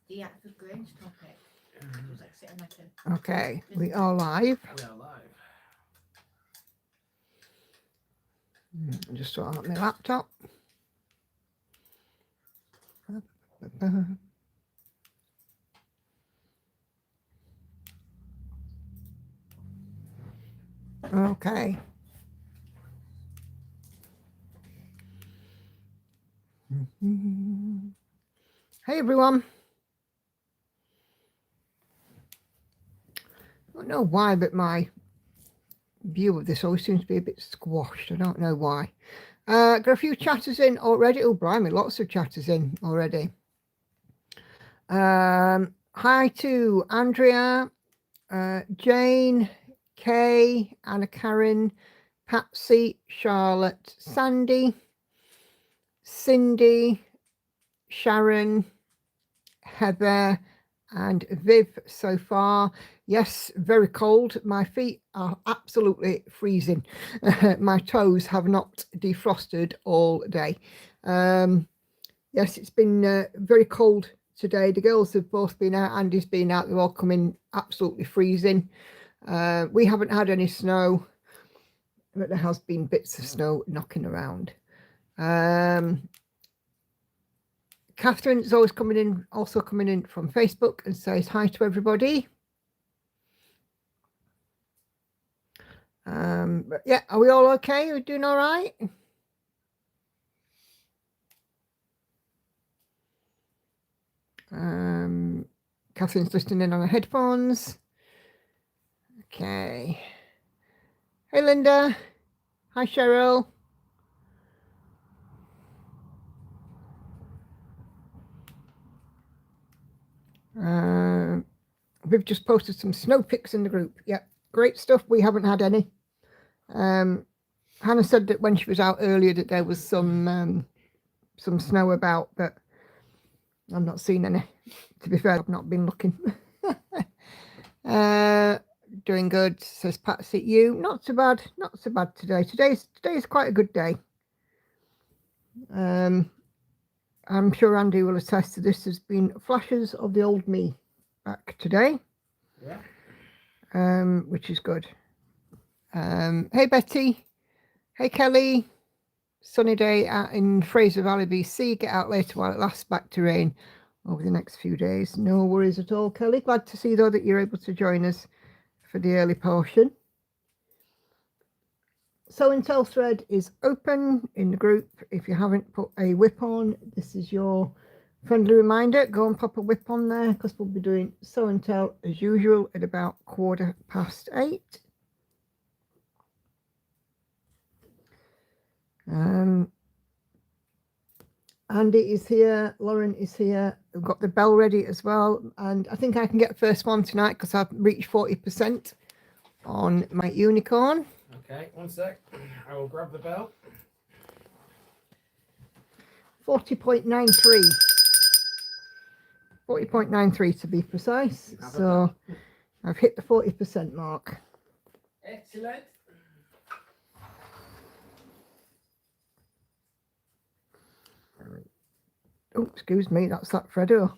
The actor's Grange topic. It was like sitting like a... Okay, we are live. We are live. Just sort out my laptop. Okay. Hey everyone. I don't know why, but my view of this always seems to be a bit squashed. I don't know why. Got a few chatters in already. Oh, blimey, lots of chatters in already. Hi to Andrea, Jane, Kay, Anna Karen, Patsy, Charlotte, Sandy, Cindy, Sharon, Heather, and Viv so far. Yes, very cold. My feet are absolutely freezing. My toes have not defrosted all day. Yes, it's been very cold today. The girls have both been out. Andy's been out. They're all coming absolutely freezing. We haven't had any snow, but there has been bits of snow knocking around. Catherine's always also coming in from Facebook and says hi to everybody. But yeah, are we all okay? Are we doing all right? Catherine's listening in on her headphones. Okay. Hey, Linda. Hi, Cheryl. We've just posted some snow pics in the group. Yep, great stuff. We haven't had any. Hannah said that when she was out earlier that there was some snow about, but I've not seen any. To be fair, I've not been looking. Doing good, says Patsy. You not so bad, not so bad today. Today's quite a good day. I'm sure Andy will attest to this. There's been flashes of the old me back today. Yeah. Which is good. Hey Betty. Hey Kelly. Sunny day out in Fraser Valley, BC. Get out later while it lasts. Back to rain over the next few days. No worries at all, Kelly. Glad to see though that you're able to join us for the early portion. So and Tell thread is open in the group. If you haven't put a whip on, this is your friendly reminder. Go and pop a whip on there because we'll be doing So and Tell as usual at about 8:15. Andy is here, Lauren is here. We've got the bell ready as well, and I think I can get first one tonight because I've reached 40% on my unicorn. Okay, one sec. I will grab the bell. 40.93. 40.93 to be precise. So I've hit the 40% mark. Excellent. Oh, excuse me, that's that Fredo.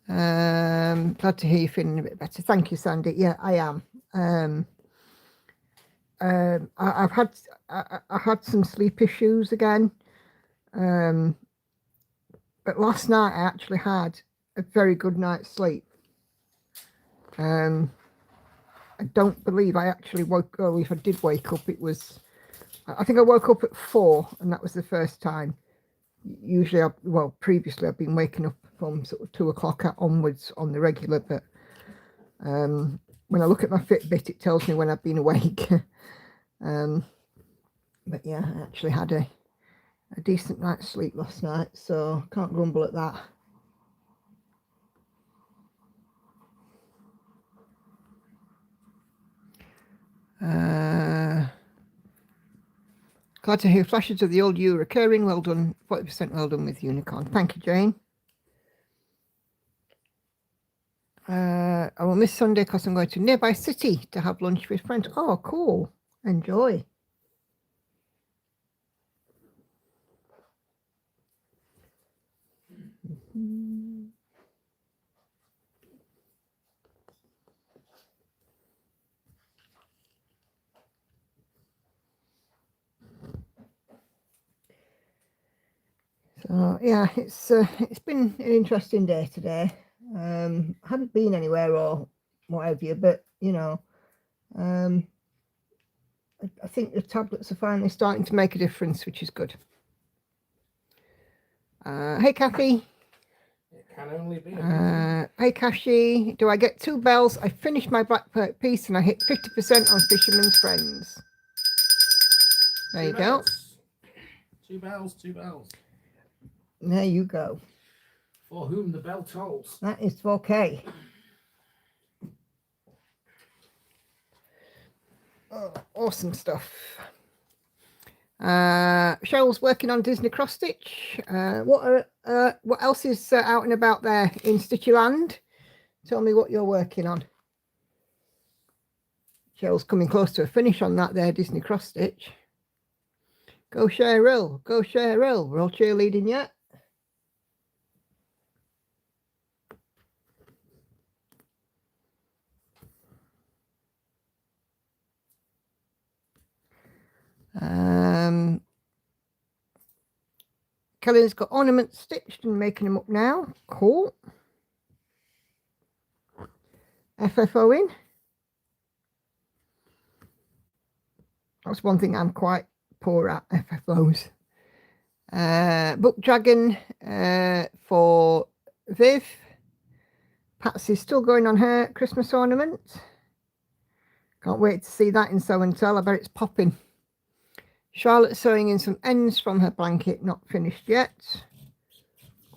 Glad to hear you feeling a bit better. Thank you, Sandy. Yeah, I am. I had some sleep issues again. But last night I actually had a very good night's sleep. I don't believe I actually woke up. If I did wake up, I think I woke up at 4 and that was the first time. Usually, previously I've been waking up from sort of 2 o'clock onwards on the regular, but when I look at my Fitbit, it tells me when I've been awake. But yeah, I actually had a decent night's sleep last night, so can't grumble at that. Glad to hear flashes of the old you recurring. Well done, 40% well done with Unicorn. Thank you, Jane. I will miss Sunday because I'm going to nearby city to have lunch with friends. Oh, cool. Enjoy. So yeah, it's been an interesting day today. I haven't been anywhere or what have you, but you know, I think the tablets are finally starting to make a difference, which is good. Hey Kathy. It can only be. Hey Kashi, do I get 2 bells? I finished my black piece and I hit 50% on Fisherman's Friends. There you go. 2 bells, 2 bells. There you go. For whom the bell tolls. That is okay. Oh, awesome stuff. Cheryl's working on Disney cross stitch. What else is out and about there in Stitchyland? Tell me what you're working on. Cheryl's coming close to a finish on that there Disney cross stitch. Go Cheryl, go Cheryl. We're all cheerleading yet. Kelly's got ornaments stitched and making them up now. Cool. FFO in. That's one thing I'm quite poor at, FFOs. Book Dragon for Viv. Patsy's still going on her Christmas ornament. Can't wait to see that in Sew and Tell. I bet it's popping. Charlotte's sewing in some ends from her blanket, not finished yet.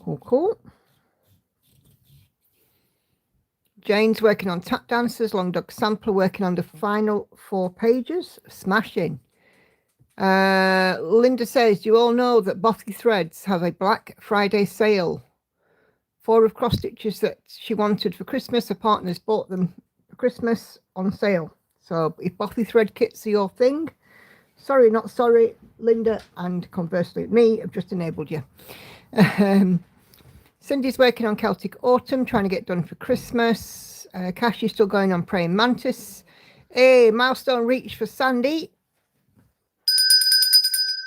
Cool, cool. Jane's working on Tap Dancers. Long Dog Sampler working on the final 4 pages. Smashing. Linda says, you all know that Bothy Threads have a Black Friday sale. 4 of cross stitches that she wanted for Christmas. Her partners bought them for Christmas on sale. So if Bothy Thread kits are your thing, sorry, not sorry, Linda, and conversely, me, I've just enabled you. Cindy's working on Celtic Autumn, trying to get done for Christmas. Cash is still going on Praying Mantis. Hey, milestone reached for Sandy.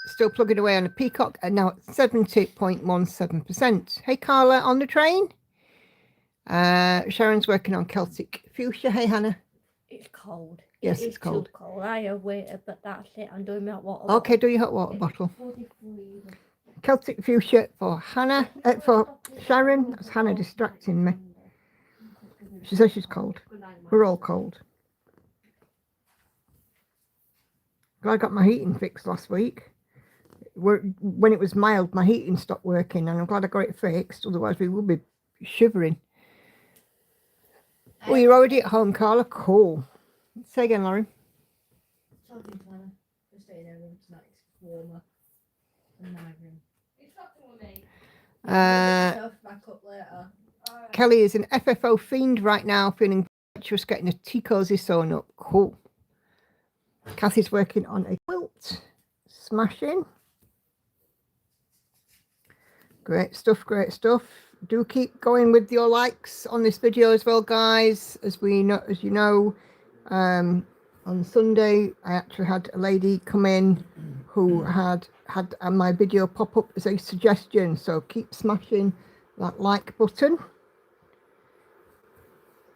Still plugging away on a Peacock, and now at 70.17%. Hey, Carla, on the train. Sharon's working on Celtic Fuchsia. Hey, Hannah. It's cold. Yes, it's cold. Too cold. I have waited, but that's it. I'm doing my hot water. Okay, do your hot water bottle. Celtic Fuchsia for Hannah, for Sharon. That's Hannah distracting me. She says she's cold. We're all cold. I got my heating fixed last week. When it was mild, my heating stopped working, and I'm glad I got it fixed. Otherwise, we would be shivering. Oh, you're already at home, Carla. Cool. Say again, Lauren. Talking to Anna. Just stay in her room tonight. It's warmer than my room. It's not for me. Back up later. Kelly is an FFO fiend right now, feeling virtuous, getting a tea cozy sewn up. Cool. Kathy's working on a quilt. Smashing. Great stuff, great stuff. Do keep going with your likes on this video as well, guys. As you know, on Sunday I actually had a lady come in who had my video pop up as a suggestion, so keep smashing that like button.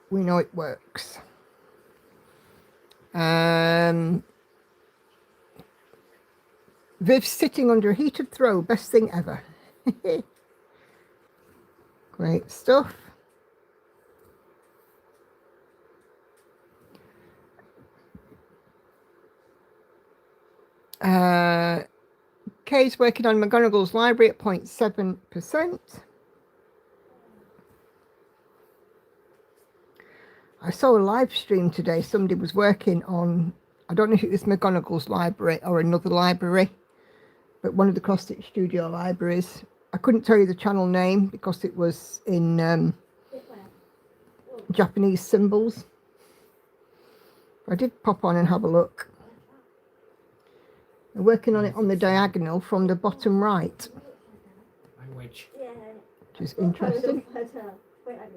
We know it works. Viv's sitting under a heated throw, best thing ever. Great stuff. Kay's working on McGonagall's library at 0.7%. I saw a live stream today. Somebody was working on, I don't know if it was McGonagall's library or another library, but one of the cross stitch studio libraries. I couldn't tell you the channel name because it was in Japanese symbols. I did pop on and have a look. They're working on it on the diagonal from the bottom right. Language. which is interesting. Wait, hang on.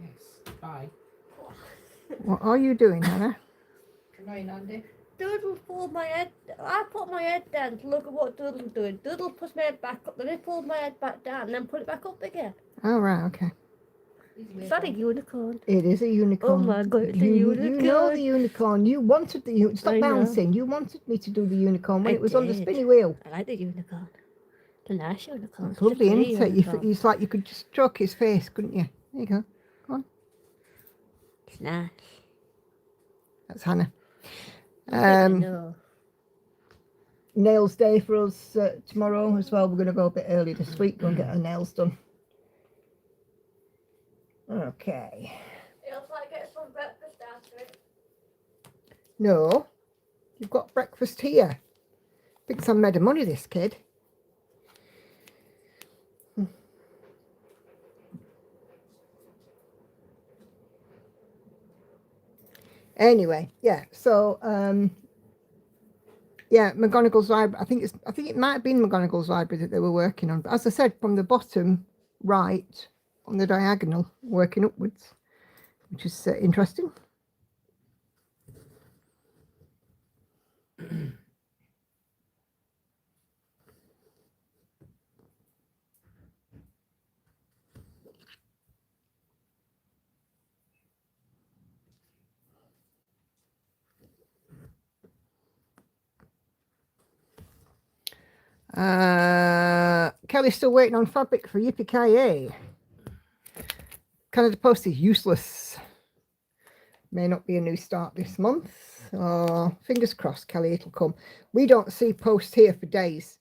Yes. Bye. What are you doing, Hannah? Annoying Andy. Doodle pulled my head. I put my head down to look at what Doodle's doing. Doodle puts my head back up, then he pulled my head back down, and then put it back up again. Oh, right, okay. Is that a unicorn? It is a unicorn. Oh my god, it's a You unicorn. know the unicorn. You wanted the unicorn. Stop I know. bouncing. You wanted me to do the unicorn when I it was on the did. spinny wheel. I like the unicorn. The nice unicorn. It's lovely, a pretty isn't it? unicorn. It's like you could just stroke his face, couldn't you? There you go. Go on. It's nice. That's Hannah. No. Nails day for us tomorrow as well. We're going to go a bit early this week. Go and get our nails done. Okay. It looks like getting some breakfast after it. No, you've got breakfast here. Thinks I'm made of money, this kid. Anyway, yeah. So, yeah, McGonagall's library. I think it might have been McGonagall's library that they were working on. But as I said, from the bottom right on the diagonal, working upwards, which is interesting. Kelly's still waiting on fabric for Yippee-ki-yay. Canada Post is useless. May not be a new start this month. Oh, fingers crossed, Kelly, it'll come. We don't see post here for days.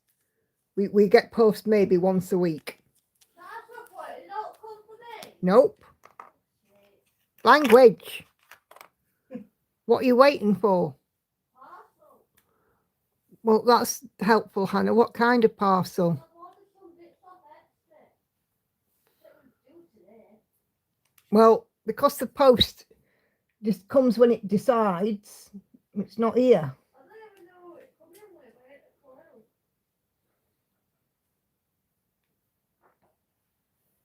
We get post maybe once a week. That's not quite. It don't come for me. Nope. Language. What are you waiting for? Parcel. Well, that's helpful, Hannah. What kind of parcel? I wanted some bits off extra. It was due today. Well, because the post just comes when it decides, it's not here. I don't even know what it's coming with. I ain't a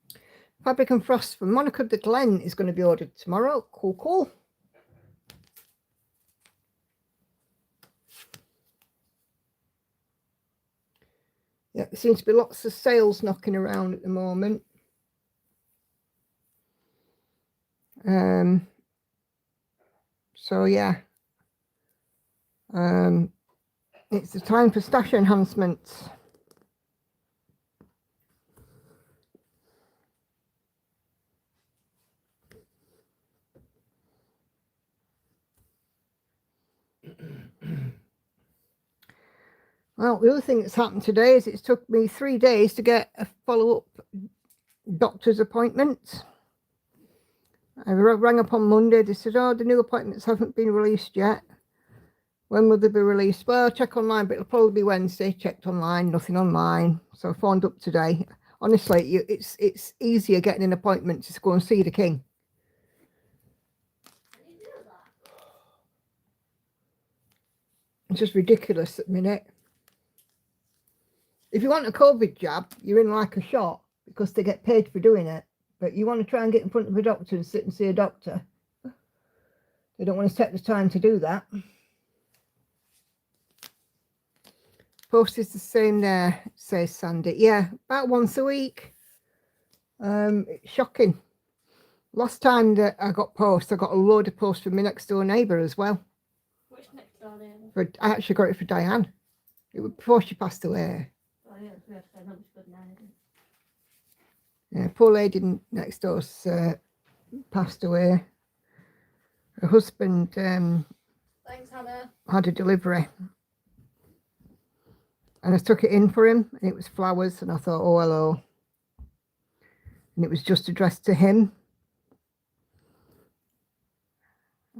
clue. Fabric and Frost from Monica de Glen is going to be ordered tomorrow. Cool, cool. Yeah, there seems to be lots of sales knocking around at the moment. So yeah, it's the time for stash enhancements. Well, the other thing that's happened today is it's took me 3 days to get a follow-up doctor's appointment. I rang up on Monday. They said, oh, the new appointments haven't been released yet. When will they be released? Well, check online, but it'll probably be Wednesday. Checked online, nothing online. So I phoned up today. Honestly, it's easier getting an appointment to go and see the king. Can you do that? It's just ridiculous at the minute. If you want a COVID jab, you're in like a shot because they get paid for doing it. But you want to try and get in front of a doctor and sit and see a doctor. They don't want to take the time to do that. Post is the same there, says Sandy. Yeah, about once a week. It's shocking. Last time that I got post, I got a load of post from my next door neighbour as well. Which next door neighbour? I actually got it for Diane. It was before she passed away. Oh yeah, it's weird. I know it's good now. Yeah, poor lady next door's passed away. Her husband Thanks, Hannah. had a delivery. And I took it in for him, and it was flowers, and I thought, oh, hello. And it was just addressed to him.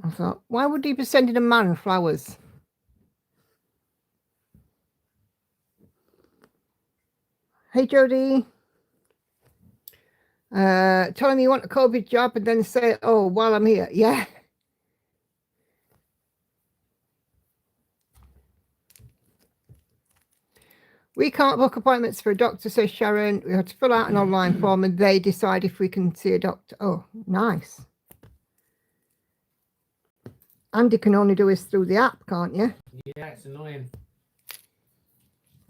I thought, why would he be sending a man flowers? Hey, Jodie. Tell him you want a COVID job and then say, oh, while I'm here. Yeah. We can't book appointments for a doctor, says Sharon. We have to fill out an online form and they decide if we can see a doctor. Oh, nice. Andy can only do his through the app, can't you? Yeah, it's annoying.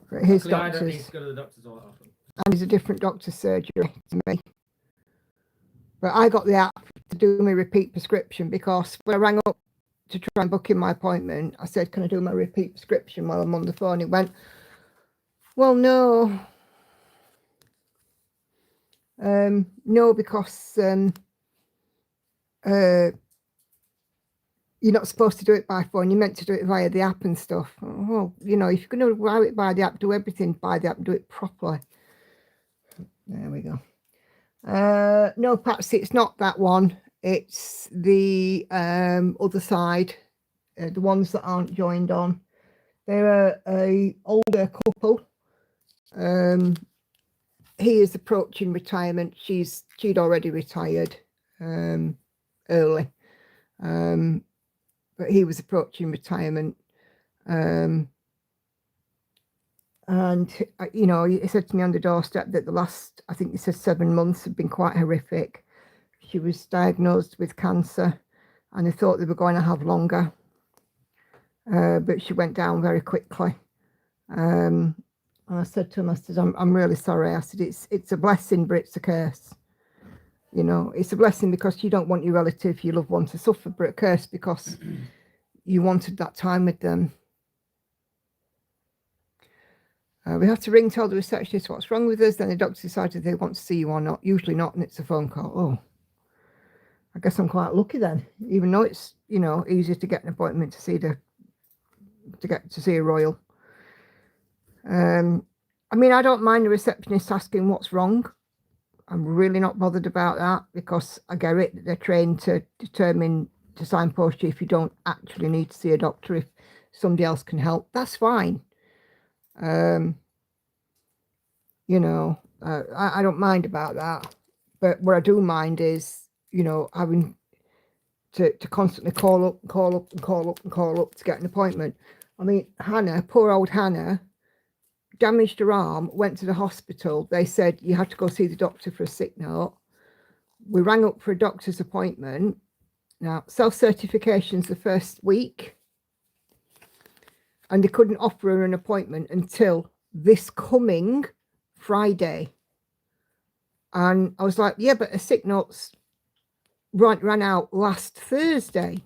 For his Luckily, I don't need doctors. to go to the doctors all that often. And he's a different doctor's surgery to me. But I got the app to do my repeat prescription because when I rang up to try and book in my appointment, I said, can I do my repeat prescription while I'm on the phone? It went, well, no. No, because you're not supposed to do it by phone. You're meant to do it via the app and stuff. Well, you know, if you're going to allow it by the app, do everything by the app, do it properly. There we go. No, Patsy, it's not that one. It's the other side, the ones that aren't joined on. They're a older couple. He is approaching retirement. She'd already retired early. But he was approaching retirement. And, you know, he said to me on the doorstep that the last, I think he said 7 months have been quite horrific. She was diagnosed with cancer and they thought they were going to have longer. But she went down very quickly. And I said to him, I said, I'm really sorry. I said, it's a blessing, but it's a curse. You know, it's a blessing because you don't want your relative, your loved one to suffer, but a curse because you wanted that time with them. We have to ring, tell the receptionist what's wrong with us. Then the doctor decides if they want to see you or not. Usually not, and it's a phone call. Oh, I guess I'm quite lucky then. Even though it's, you know, easier to get an appointment to see a royal. I mean, I don't mind the receptionist asking what's wrong. I'm really not bothered about that because I get it. They're trained to determine, to signpost you if you don't actually need to see a doctor. If somebody else can help, that's fine. You know, I don't mind about that. But what I do mind is, you know, having to constantly call up to get an appointment. I mean, Hannah, poor old Hannah, damaged her arm, went to the hospital. They said you had to go see the doctor for a sick note. We rang up for a doctor's appointment. Now, self-certification's the first week. And they couldn't offer her an appointment until this coming Friday. And I was like, yeah, but a sick note's ran out last Thursday.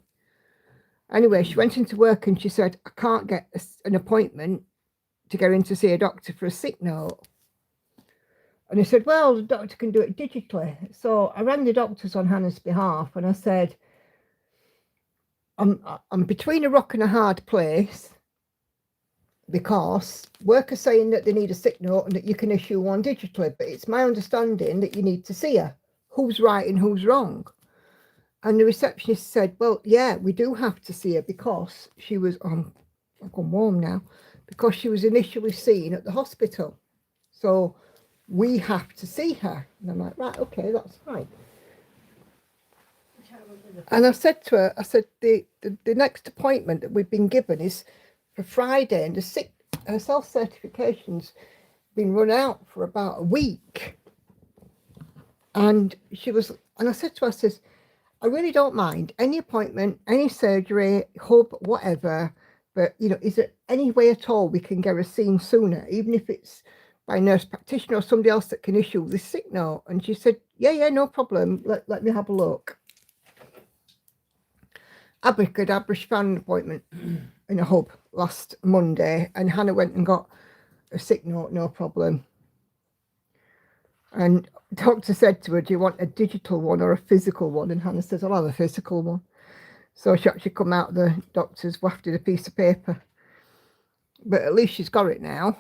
Anyway, she went into work and she said, I can't get an appointment to go in to see a doctor for a sick note. And I said, well, the doctor can do it digitally. So I rang the doctors on Hannah's behalf and I said, I'm between a rock and a hard place because work are saying that they need a sick note and that you can issue one digitally, but it's my understanding that you need to see her. Who's right and who's wrong? And the receptionist said, well, yeah, we do have to see her because she was, I've gone warm now, because she was initially seen at the hospital. So we have to see her. And I'm like, right, okay, that's fine. And I said to her, I said, the next appointment that we've been given is for Friday, and her self-certification's been run out for about a week. And I said to her, I says, I really don't mind any appointment, any surgery, hub, whatever, but, you know, is there any way at all we can get her seen sooner, even if it's by a nurse practitioner or somebody else that can issue this sick note? And she said, yeah, no problem. Let me have a look. Abracadabra, she found an appointment in a hub last Monday, and Hannah went and got a sick note, no problem. And the doctor said to her, do you want a digital one or a physical one? And Hannah says, I'll have a physical one. So she actually come out of the doctor's wafted a piece of paper. But at least she's got it now.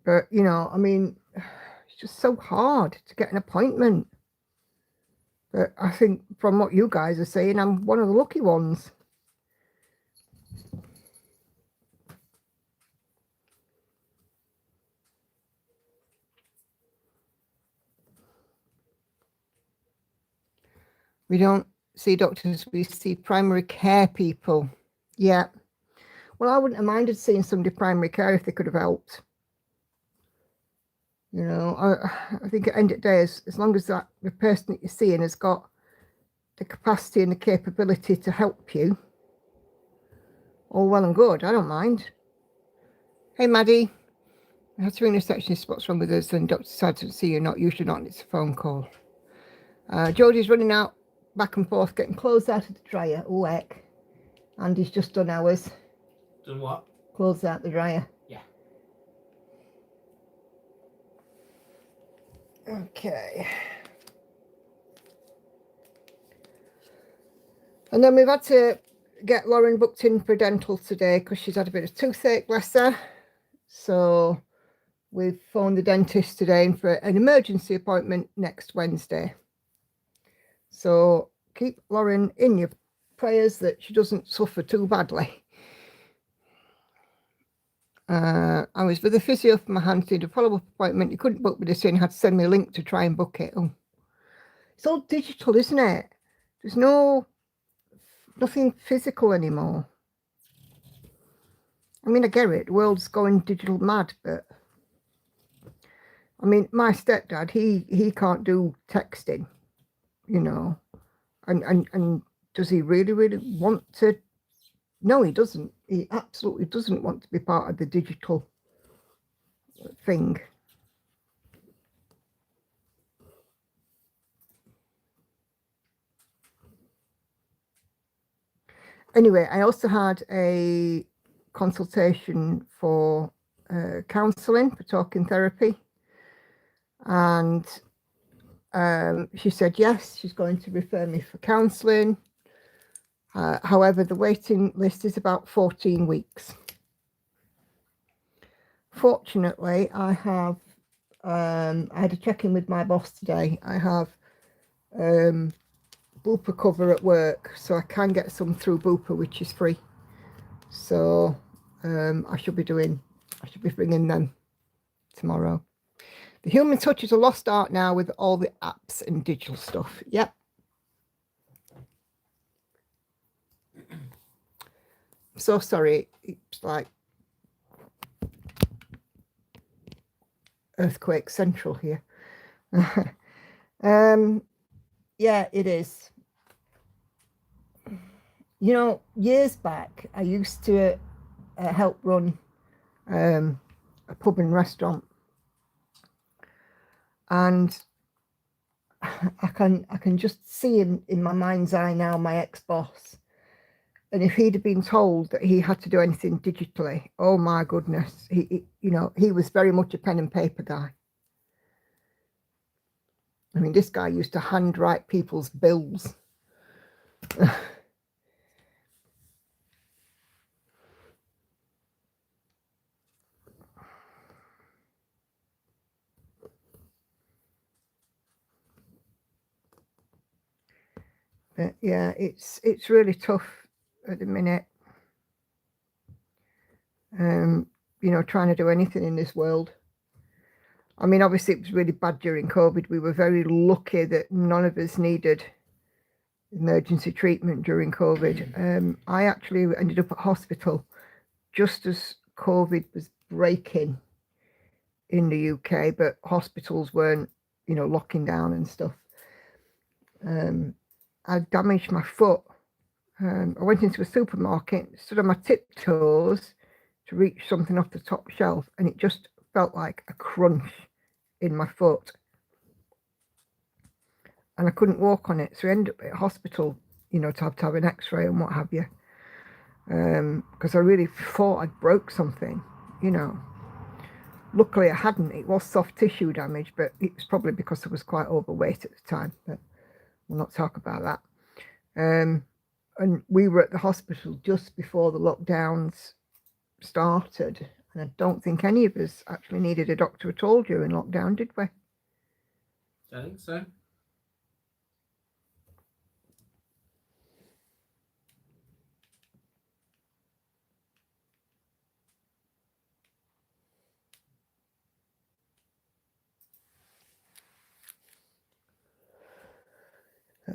But, you know, I mean, it's just so hard to get an appointment. But I think from what you guys are saying, I'm one of the lucky ones. We don't see doctors, we see primary care people. Yeah. Well, I wouldn't have minded seeing somebody primary care if they could have helped. You know, I think at the end of the day, as long as that the person that you're seeing has got the capacity and the capability to help you, all well and good. I don't mind. Hey, Maddie. I had to ring the receptionist. What's wrong with us? And doctor decided to see you. Not usually not. It's a phone call. Jodie's running out back and forth, getting clothes out of the dryer. Oh, heck. Andy's just done ours. Done what? Clothes out the dryer. Yeah. Okay. And then we've had to get Lauren booked in for dental today because she's had a bit of toothache, bless her. So we've phoned the dentist today for an emergency appointment next Wednesday. So keep Lauren in your prayers that she doesn't suffer too badly. I was with a physio for my hand to do a follow-up appointment. He couldn't book me this in, had to send me a link to try and book it. Oh. It's all digital, isn't it? There's nothing physical anymore. I mean, I get it. The world's going digital mad, but I mean, my stepdad, he can't do texting, you know, and does he really want to? No, he doesn't. He absolutely doesn't want to be part of the digital thing. Anyway, I also had a consultation for counselling, for talking therapy. And she said, yes, she's going to refer me for counselling. However, the waiting list is about 14 weeks. Fortunately, I had a check-in with my boss today. I have Bupa cover at work, so I can get some through Bupa, which is free. So I should be bringing them tomorrow. The human touch is a lost art now with all the apps and digital stuff. Yep. So sorry, it's like earthquake central here. Yeah, it is. You know, years back, I used to help run a pub and restaurant, and I can just see him in my mind's eye now, my ex-boss. And if he'd have been told that he had to do anything digitally, oh my goodness, he was very much a pen and paper guy. I mean, this guy used to handwrite people's bills. But yeah, it's really tough at the minute. Trying to do anything in this world. I mean, obviously it was really bad during COVID. We were very lucky that none of us needed emergency treatment during COVID. I actually ended up at hospital just as COVID was breaking in the UK, but hospitals weren't, locking down and stuff. I damaged my foot. I went into a supermarket, stood on my tiptoes to reach something off the top shelf, and it just felt like a crunch in my foot. And I couldn't walk on it. So I ended up at hospital, to have an x-ray and what have you. Because I really thought I'd broke something, Luckily I hadn't. It was soft tissue damage, but it was probably because I was quite overweight at the time. But we'll not talk about that. And we were at the hospital just before the lockdowns started. And I don't think any of us actually needed a doctor at all during lockdown, did we? I think so.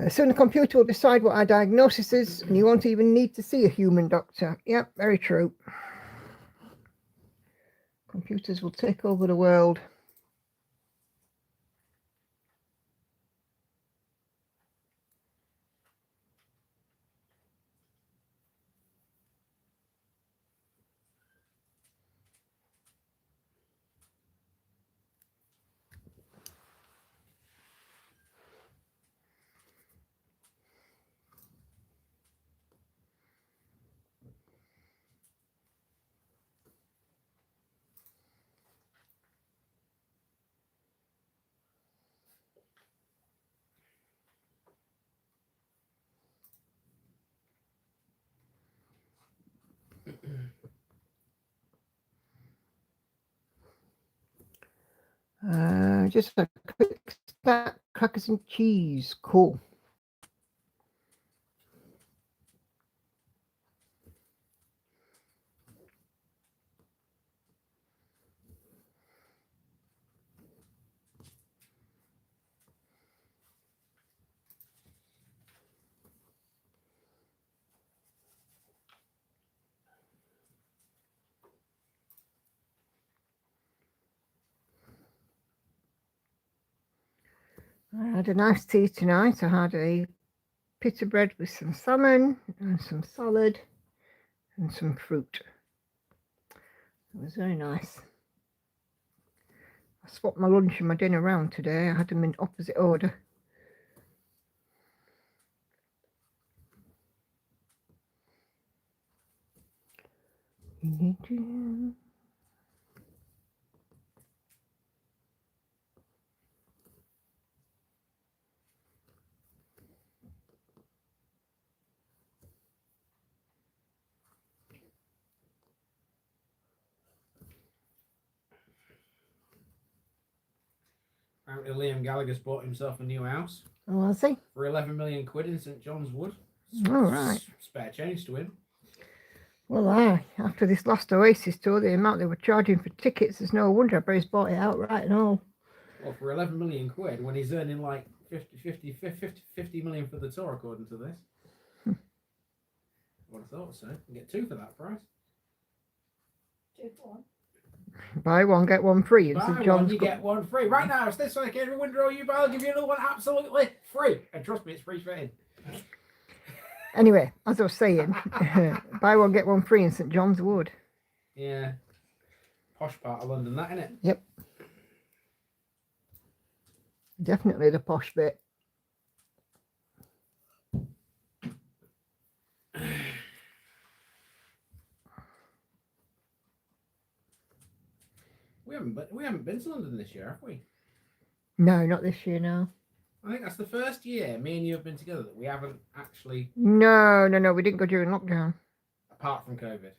Soon the computer will decide what our diagnosis is, and you won't even need to see a human doctor. Yep, very true. Computers will take over the world. Just a quick snack, crackers and cheese. Cool. I had a nice tea tonight. I had a pita bread with some salmon and some salad and some fruit. It was very nice. I swapped my lunch and my dinner around today. I had them in opposite order. Apparently Liam Gallagher's bought himself a new house. Oh, I see. For 11 million quid in St John's Wood. All right. Spare change to him. Well, after this last Oasis tour, the amount they were charging for tickets, there's no wonder I bet he's bought it outright and all. Well, for 11 million quid, when he's earning like 50 million for the tour, according to this. I would have thought so. You can get two for that price. 2 for 1. Buy one, get one free. Buy one, you get one free. Right now, it's this one, every window you buy, I'll give you another one absolutely free. And trust me, it's free fitting. Anyway, as I was saying, buy one, get one free in St John's Wood. Yeah. Posh part of London, that, innit? Yep. Definitely the posh bit. We haven't been to London this year, have we? No, not this year, no. I think that's the first year me and you have been together that we haven't actually... No, we didn't go during lockdown. Apart from COVID.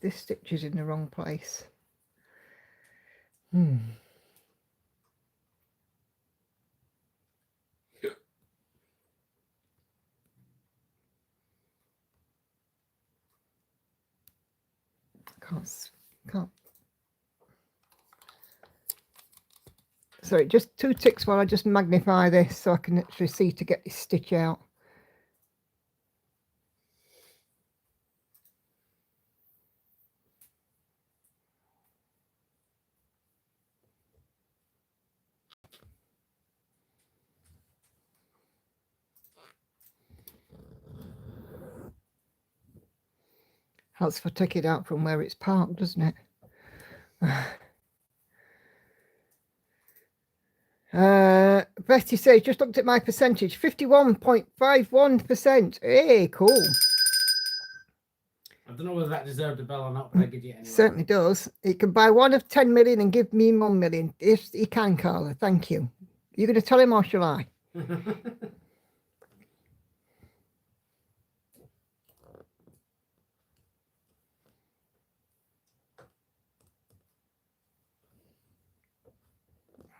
This stitch is in the wrong place. Can't. Sorry, just 2 ticks while I just magnify this so I can actually see to get this stitch out. Helps if I take it out from where it's parked, doesn't it? Betty says, just looked at my percentage, 51.51%. Hey, cool. I don't know whether that deserved a bell or not, but I give you it anyway. Certainly does. He can buy one of 10 million and give me 1 million. If he can, Carla, thank you. You're going to tell him or shall I?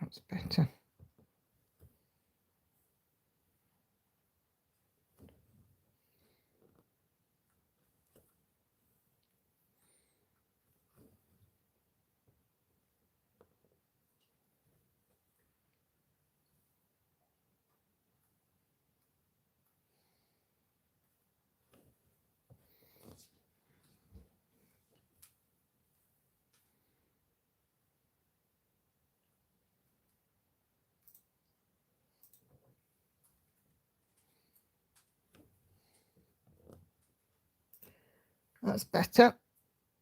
That's better. That's better.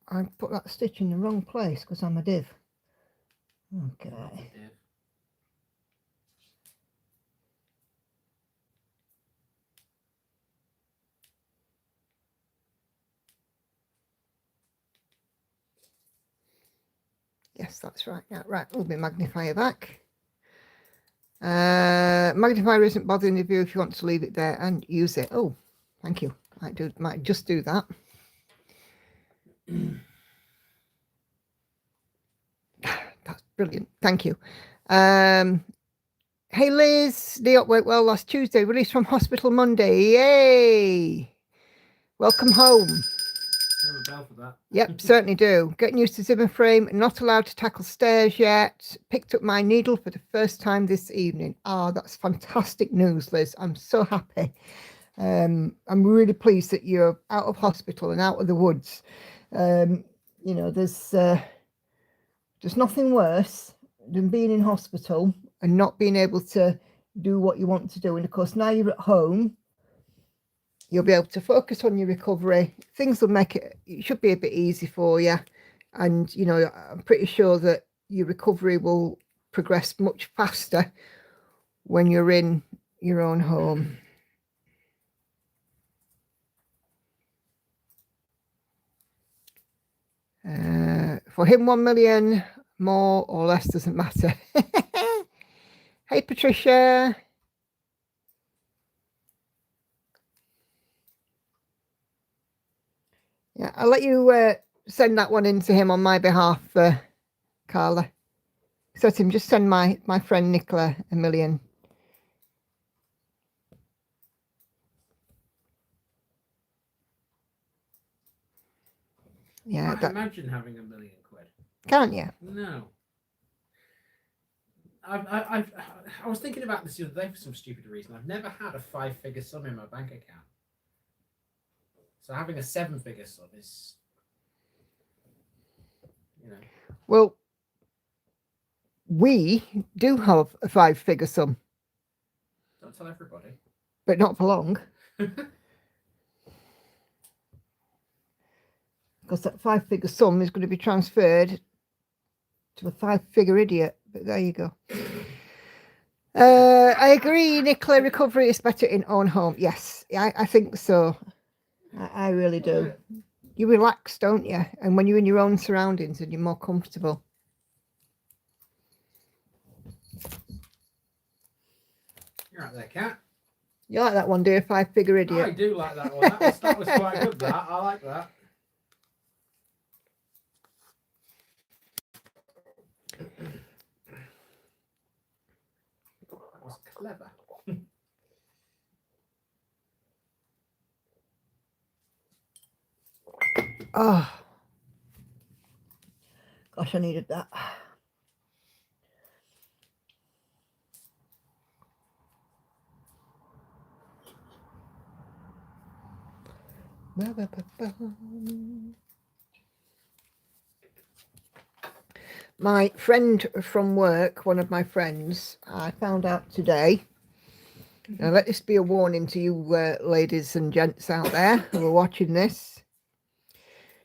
I put that stitch in the wrong place because I'm a div. Okay. Yes, that's right. Yeah, right. Move my magnifier back. Magnifier isn't bothering the view if you want to leave it there and use it. Oh, thank you. Might just do that. That's brilliant. Thank you. Hey Liz, the op went well last Tuesday. Released from hospital Monday. Yay! Welcome home. Never bell for that. Yep, certainly do. Getting used to Zimmer frame. Not allowed to tackle stairs yet. Picked up my needle for the first time this evening. Ah, that's fantastic news, Liz. I'm so happy. I'm really pleased that you're out of hospital and out of the woods. You know, there's nothing worse than being in hospital and not being able to do what you want to do. And of course, now you're at home, you'll be able to focus on your recovery. Things will it should be a bit easy for you. And, you know, I'm pretty sure that your recovery will progress much faster when you're in your own home. For him, 1 million, more or less doesn't matter. Hey, Patricia. Yeah, I'll let you send that one in to him on my behalf, Carla. So Tim, just send my friend Nicola 1 million. Yeah, I imagine having £1 million. Can't you? No. I was thinking about this the other day for some stupid reason. I've never had a 5-figure sum in my bank account. So having a 7-figure sum is, you know. Well, we do have a 5-figure sum. Don't tell everybody. But not for long. Because that 5-figure sum is going to be transferred to a 5-figure idiot. But there you go. I agree, Nicola. Recovery is better in own home. Yes, I think so. I really do. You relax, don't you? And when you're in your own surroundings and you're more comfortable. You're right there, Cat. You like that one, dear? 5-figure idiot. I do like that one. That was quite good, that. I like that. That was clever. Oh. Gosh, I needed that. My friend from work, one of my friends, I found out today. Now, let this be a warning to you ladies and gents out there who are watching this.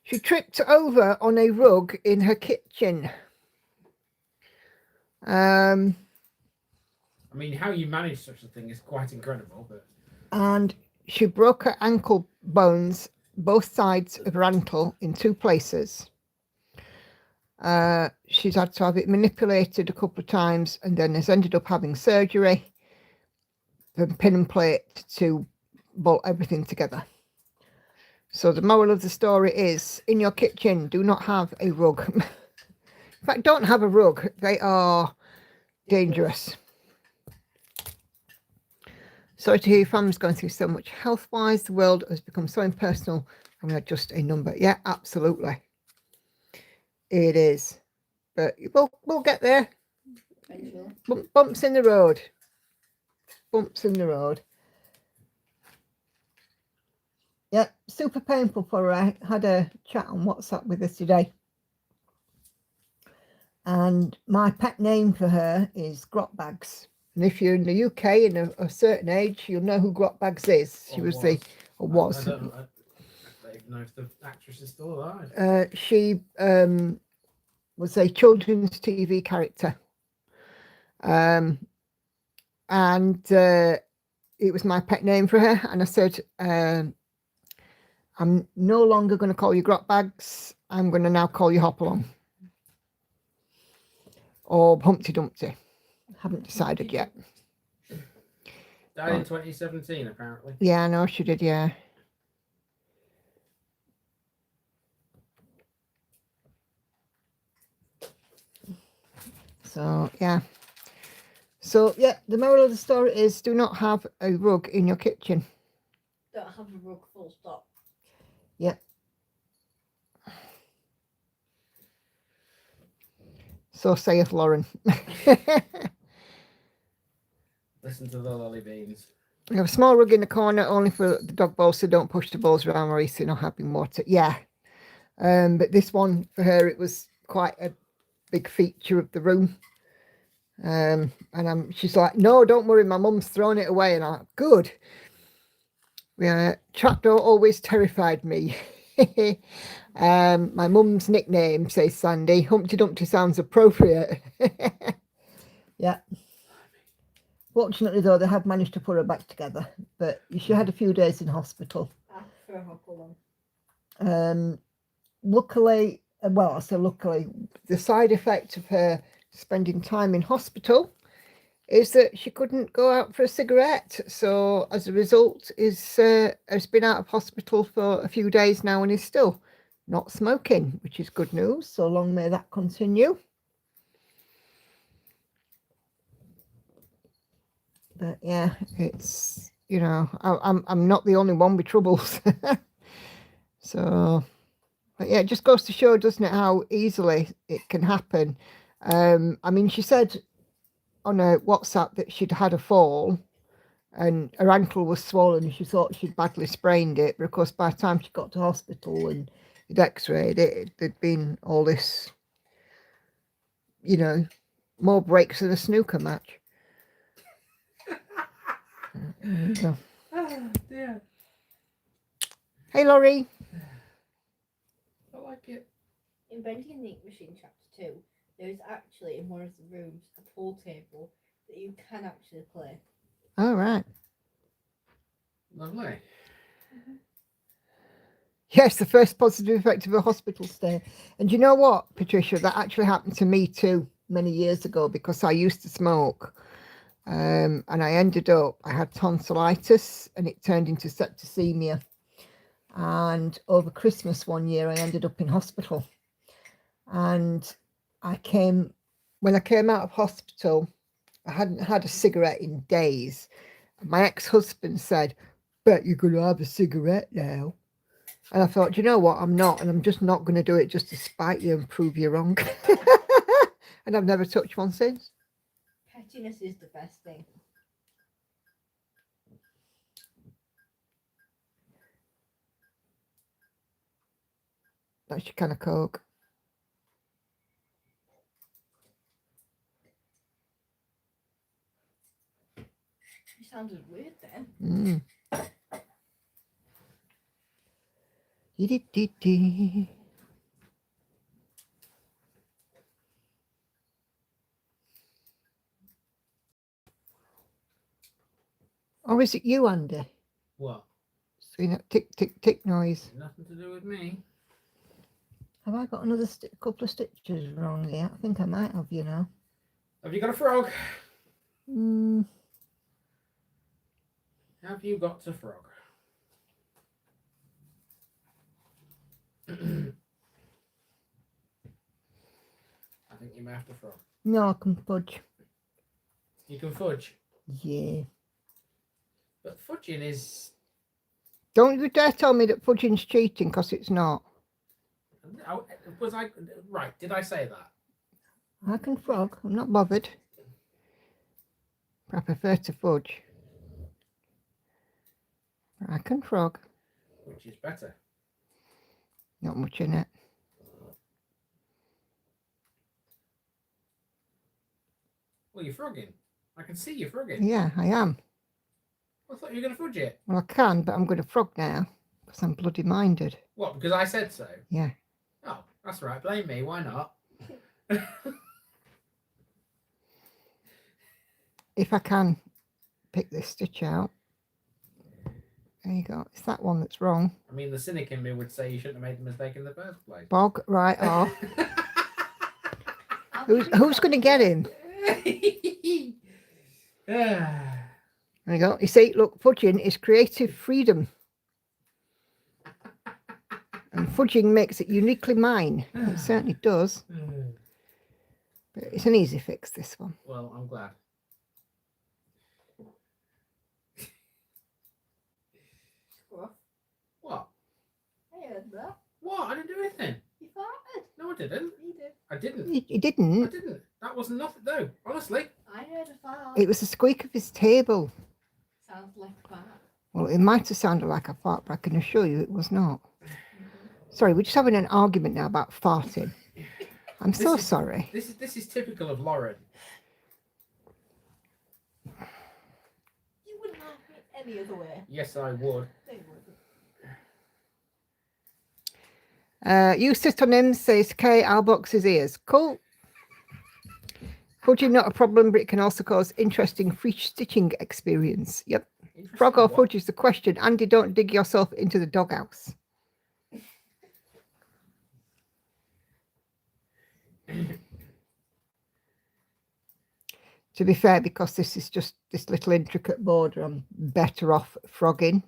She tripped over on a rug in her kitchen. I mean, how you manage such a thing is quite incredible. But and she broke her ankle bones, both sides of her ankle, in 2 places. She's had to have it manipulated a couple of times and then has ended up having surgery and pin and plate to bolt everything together. So the moral of the story is, in your kitchen, do not have a rug. In fact, don't have a rug. They are dangerous. Sorry to hear your family's going through so much health-wise. The world has become so impersonal and we are just a number. Yeah, absolutely. It is. But we'll get there. Bumps in the road. Bumps in the road. Yeah, super painful for her. I had a chat on WhatsApp with her today. And my pet name for her is Grot Bags. And if you're in the UK in a certain age, you'll know who Grot Bags is. She was. I don't even know if the actress is still alive. She was a children's TV character. And it was my pet name for her. And I said, I'm no longer going to call you Grot Bags. I'm going to now call you Hopalong. Or Humpty Dumpty. Haven't decided yet. Died in 2017, apparently. Yeah, I know she did, yeah. So, yeah. So, yeah, the moral of the story is do not have a rug in your kitchen. Don't have a rug, full stop. Yeah. So saith Lauren. Listen to the lolly beans. We have a small rug in the corner only for the dog bowl, so don't push the bowls around or eating or having water. Yeah. But this one, for her, it was quite a big feature of the room. And she's like, no, don't worry, my mum's thrown it away. And I'm like, good. Trapdoor always terrified me. My mum's nickname, says Sandy. Humpty Dumpty sounds appropriate. Yeah. Fortunately, though, they have managed to put her back together. But she had a few days in hospital. I prefer Hopalong. Luckily, well, I say luckily, the side effect of her spending time in hospital is that she couldn't go out for a cigarette. So as a result, has been out of hospital for a few days now and is still not smoking, which is good news. So long may that continue. But yeah, it's, you know, I'm not the only one with troubles. So, but yeah, it just goes to show, doesn't it, how easily it can happen. I mean, she said on a WhatsApp that she'd had a fall and her ankle was swollen and she thought she'd badly sprained it. But of course, by the time she got to hospital and it x-rayed it, there'd been all this, you know, more breaks than a snooker match. So. Oh, dear. Hey, Laurie. I like it. Inventing the Ink Machine Chapter 2, there is actually in one of the rooms a pool table that you can actually play. All right. Lovely. Yes, the first positive effect of a hospital stay. And you know what, Patricia, that actually happened to me too many years ago because I used to smoke. And I ended up, I had tonsillitis and it turned into septicemia. And over Christmas one year, I ended up in hospital. And when I came out of hospital, I hadn't had a cigarette in days. My ex-husband said, bet you're going to have a cigarette now. And I thought, you know what, I'm not. And I'm just not going to do it just to spite you and prove you wrong. And I've never touched one since. Pettiness is the best thing. That's your kind of Coke. You sounded weird then. Dee-dee-dee-dee. Or is it you, Andy? What? So you know, tick, tick, tick noise. Nothing to do with me. Have I got another couple of stitches wrong here? I think I might have, you know. Have you got a frog? Mm. Have you got a frog? I think you may have to frog. No, I can fudge. You can fudge. Yeah. But fudging is... Don't you dare tell me that fudging's cheating, because it's not. Right, did I say that? I can frog. I'm not bothered. I prefer to fudge. I can frog. Which is better? Not much in it. Well, you're frogging. I can see you frogging. Yeah, I am. I thought you were going to fudge it. Well, I can, but I'm going to frog now. Because I'm bloody minded. What? Because I said so. Yeah. Oh, that's right. Blame me. Why not? If I can pick this stitch out. There you go. It's that one that's wrong. I mean, the cynic in me would say you shouldn't have made the mistake in the first place. Bog right off. Who's going to get him? There you go. You see, look, fudging is creative freedom. And fudging makes it uniquely mine. It certainly does. But it's an easy fix, this one. Well, I'm glad. What? I heard that. What? I didn't do anything. You farted. No, I didn't. You did. I didn't. You I didn't. didn't. That wasn't nothing, though. Honestly. I heard a fart. It was the squeak of his table. Sounds like a fart. Well, it might have sounded like a fart, but I can assure you it was not. Sorry, we're just having an argument now about farting. I'm so sorry. This is typical of Lauren. You wouldn't like it any other way. Yes, I would. They wouldn't. You sit on him, says Kay, I'll box his ears. Cool. Fudging not a problem, but it can also cause interesting free stitching experience. Yep. Frog or fudge is the question. Andy, don't dig yourself into the doghouse. To be fair, because this is just this little intricate border, I'm better off frogging.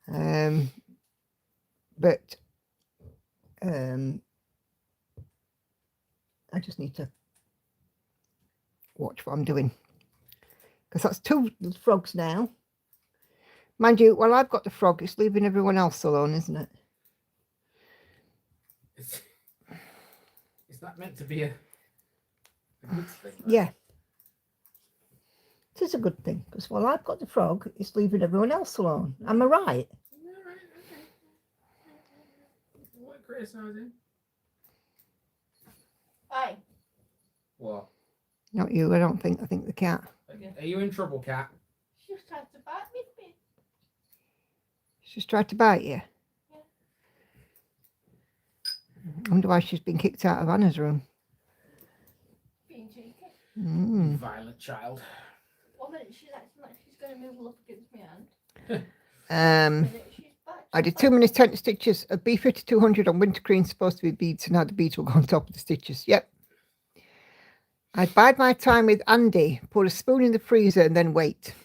But I just need to watch what I'm doing, because that's 2 frogs now. Mind you, while I've got the frog, it's leaving everyone else alone, isn't it? Is that meant to be a good thing? Yeah. It is a good thing, because while I've got the frog, it's leaving everyone else alone. Am I right? Yeah, right, okay. What criticising? Aye. What? Not you, I don't think. I think the cat. Are you in trouble, cat? She was trying to bite me. She's tried to bite you. Yeah. I wonder why she's been kicked out of Anna's room. Being cheeky. You violent child. 1 minute she's acting like she's going to move up against my hand. 1 minute she's back. I did 2 minutes 10 stitches of B5200 on wintergreen, supposed to be beads, and now the beads will go on top of the stitches. Yep. I bide my time with Andy, put a spoon in the freezer and then wait.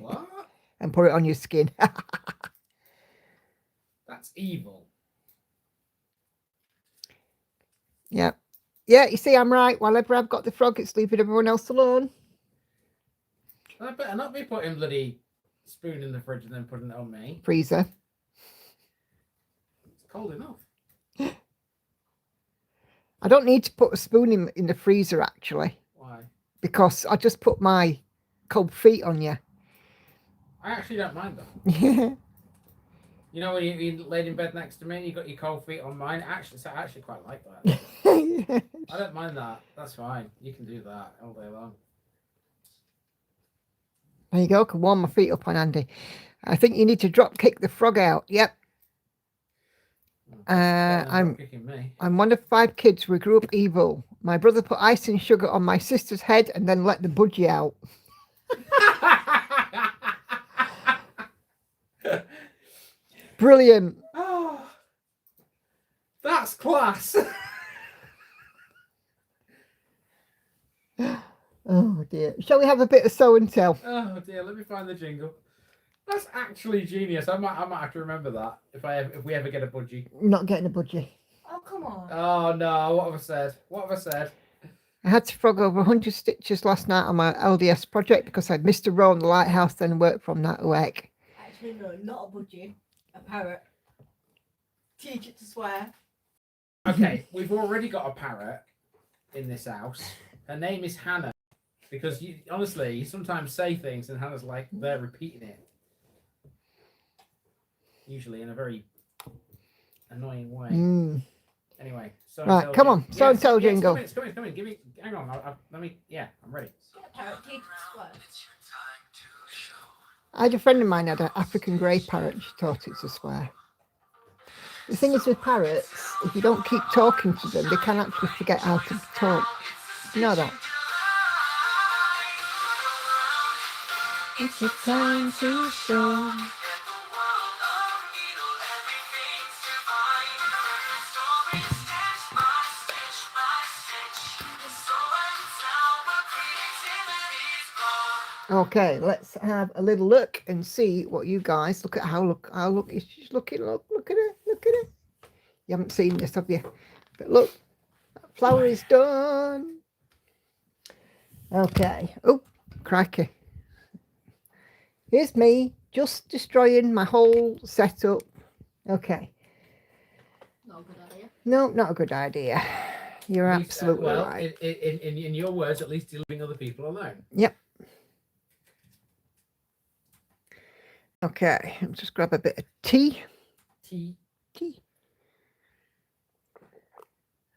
What? And put it on your skin. That's evil. Yeah. Yeah, you see, I'm right. Whenever I've got the frog, it's leaving everyone else alone. I better not be putting bloody spoon in the fridge and then putting it on me. Freezer. It's cold enough. I don't need to put a spoon in the freezer, actually. Why? Because I just put my cold feet on you. I actually don't mind that. Yeah. You know when you laid in bed next to me and you got your cold feet on mine? I actually quite like that. I don't mind that. That's fine. You can do that all day long. There you go. I can warm my feet up on Andy. I think you need to drop kick the frog out. Yep. I'm one of 5 kids. We grew up evil. My brother put ice and sugar on my sister's head and then let the budgie out. Brilliant. Oh, that's class. Oh dear. Shall we have a bit of show and tell? Oh dear, let me find the jingle. That's actually genius. I might have to remember that if we ever get a budgie. Not getting a budgie. Oh, come on. Oh no, what have I said? What have I said? I had to frog over 100 stitches last night on my LDS project because I'd missed a row in the lighthouse, then worked from that awake. Actually, no, not a budgie. A parrot. Teach it to swear. Okay, we've already got a parrot in this house. Her name is Hannah. Because honestly, you sometimes say things and Hannah's like, they're repeating it. Usually in a very annoying way. Anyway, so right, come on, so and tell jingle. It's coming. Give me, hang on. I'm ready. Get a parrot, teach it to swear. I had a friend of mine had an African grey parrot. She thought it's a swear. The thing is with parrots, if you don't keep talking to them, they can actually forget how to talk. You know that? It's a time to show. Okay, let's have a little look and see what you guys look at. Look she's looking. Look at her. You haven't seen this, have you? But look, that flower is done. Okay. Oh, crikey. Here's me just destroying my whole setup. Okay. Not a good idea. No, not a good idea. You're At least, absolutely right. In your words, at least you're leaving other people alone. Yep. Okay, I'll just grab a bit of tea. Tea. Tea.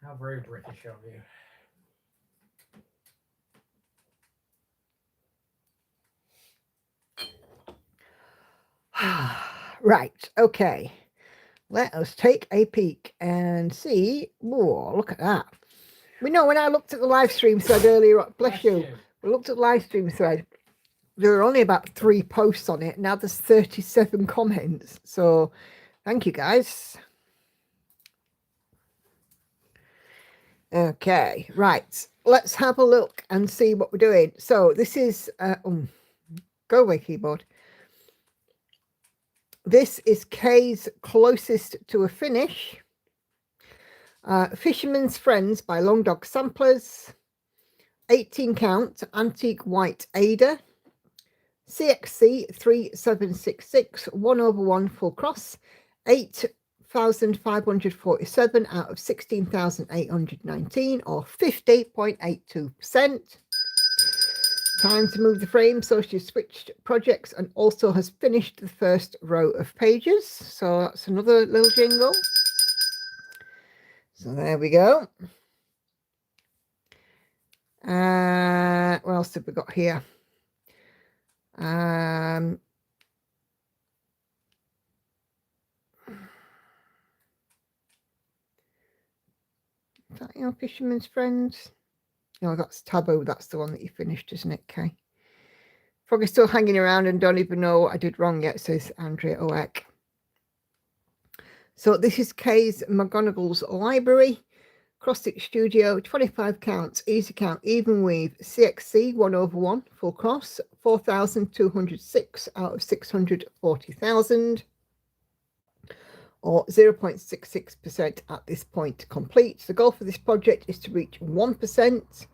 How very British of you. Right, okay. Let us take a peek and see. Whoa, look at that. We know when I looked at the live stream thread earlier, bless you. We looked at the live stream thread. There were only about 3 posts on it. Now there's 37 comments. So thank you guys. Okay, right. Let's have a look and see what we're doing. So this is, go away keyboard. This is Kay's closest to a finish. Fisherman's Friends by Long Dog Samplers. 18 count Antique White Ada. CXC 3766 1/1 full cross. 8,547 out of 16,819 or 50.82%. Time to move the frame. So she's switched projects and also has finished the first row of pages. So that's another little jingle. So there we go. What else have we got here? Is that your Fisherman's Friends? No, that's Taboo. That's the one that you finished, isn't it, Kay? Probably still hanging around and don't even know what I did wrong yet, says Andrea Oeck. So this is Kay's McGonagall's Library. Cross-stitch studio, 25 counts, easy count, even weave, CXC 1/1, full cross, 4,206 out of 640,000. Or 0.66% at this point complete. The goal for this project is to reach 1%,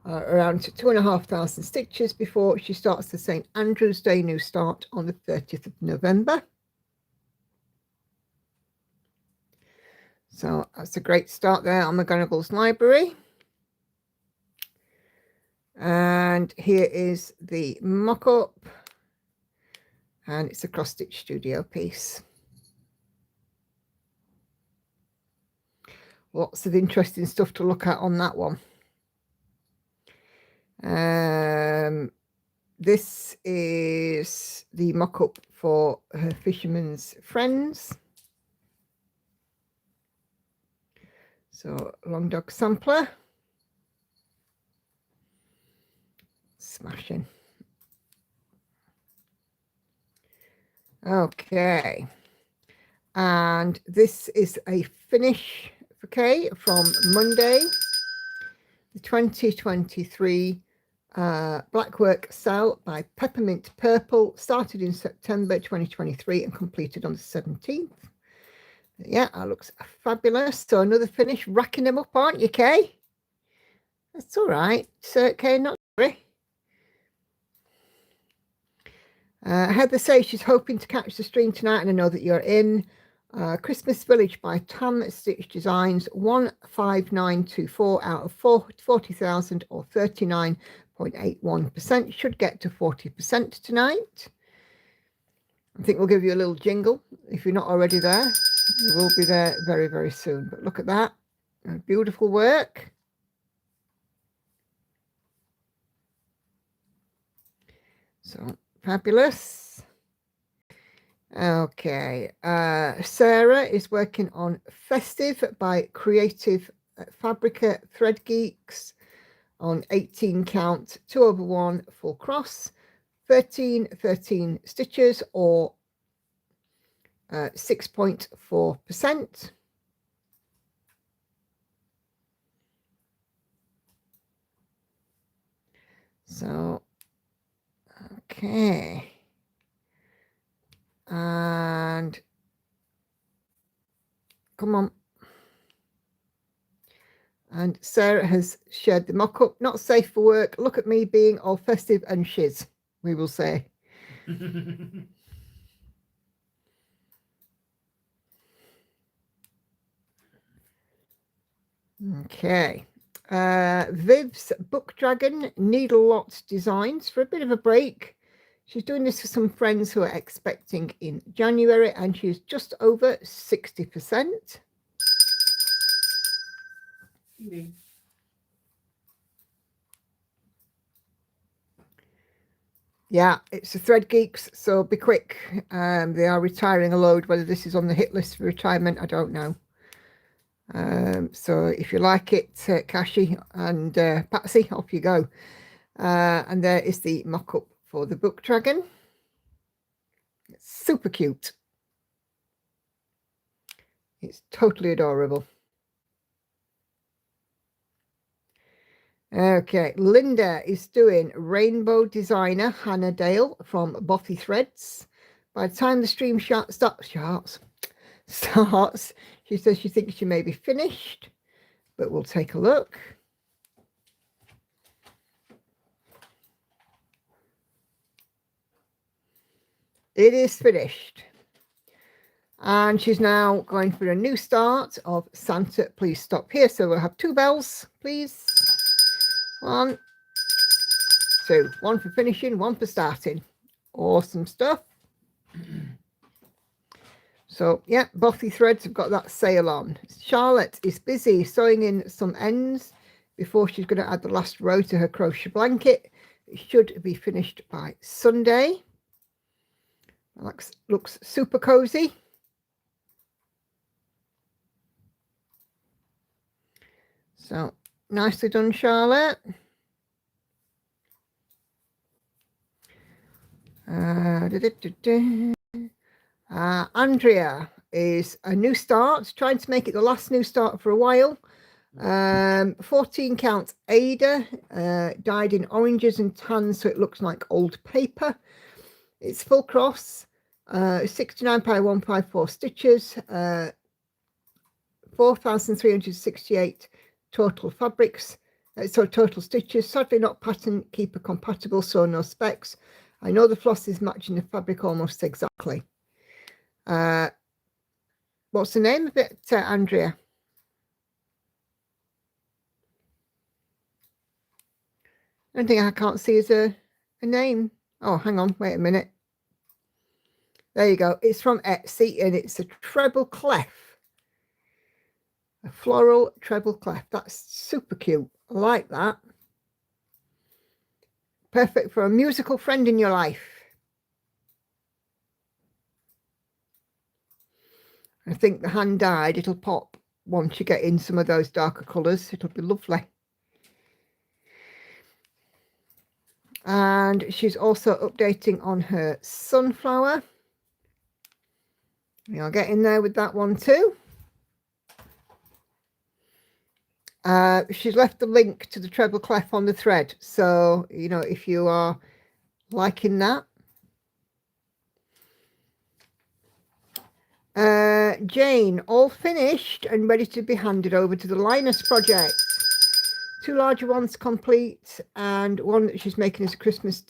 around 2,500 stitches before she starts the St. Andrew's Day new start on the 30th of November. So that's a great start there on McGonagall's Library. And here is the mock-up. And it's a cross-stitch studio piece. Lots of interesting stuff to look at on that one. This is the mock-up for her Fisherman's Friends. So Long Dog Sampler. Smashing. Okay. And this is a finish for Kay from Monday, the 2023 Blackwork Cell by Peppermint Purple. Started in September 2023 and completed on the 17th. Yeah, that looks fabulous. So another finish, racking them up, aren't you, Kay? That's all right. So, Kay, not sorry. Heather says she's hoping to catch the stream tonight, and I know that you're in. Christmas Village by Tam Stitch Designs, 15924 out of 40,000 or 39.81%. Should get to 40% tonight. I think we'll give you a little jingle. If you're not already there, you will be there very, very soon. But look at that. Beautiful work. So Fabulous. Okay. Sarah is working on Festive by Creative Fabrica Thread Geeks on 18 count 2/1 full cross, 13 stitches, or 6.4%. So, okay. And come on. And Sarah has shared the mock-up. Not safe for work. Look at me being all festive and shiz, we will say. Okay. Viv's Book Dragon Needle Lot Designs for a bit of a break. She's doing this for some friends who are expecting in January, and she's just over 60%. Yeah, it's the Thread Geeks, so be quick. They are retiring a load. Whether this is on the hit list for retirement, I don't know. So if you like it, Kashi and Patsy, off you go. And there is the mock-up for the Book Dragon. It's super cute. It's totally adorable. Okay, Linda is doing Rainbow Designer Hannah Dale from Bothy Threads. By the time the stream starts, she says she thinks she may be finished, but we'll take a look. It is finished. And she's now going for a new start of Santa, Please Stop Here. So we'll have 2 bells, please. 1, 2. 1 for finishing, 1 for starting. Awesome stuff. So, yeah, Bothy Threads have got that sale on. Charlotte is busy sewing in some ends before she's going to add the last row to her crochet blanket. It should be finished by Sunday. Looks super cozy. So, nicely done, Charlotte. Andrea is a new start, trying to make it the last new start for a while. 14 count Ada, dyed in oranges and tans, so it looks like old paper. It's full cross, 69 by 154 stitches, 4,368 total fabrics, so total stitches. Sadly not pattern keeper compatible, so no specs. I know the floss is matching the fabric almost exactly. What's the name of it, Andrea? One thing I can't see is a name. Oh, hang on, wait a minute. There you go. It's from Etsy, and it's a treble clef. A floral treble clef. That's super cute. I like that. Perfect for a musical friend in your life. I think the hand dyed, it'll pop once you get in some of those darker colours. It'll be lovely. And she's also updating on her sunflower. I'll get in there with that one too. She's left the link to the treble clef on the thread. So, you know, if you are liking that. Jane, all finished and ready to be handed over to the Linus project. 2 larger ones complete, and one that she's making as a Christmas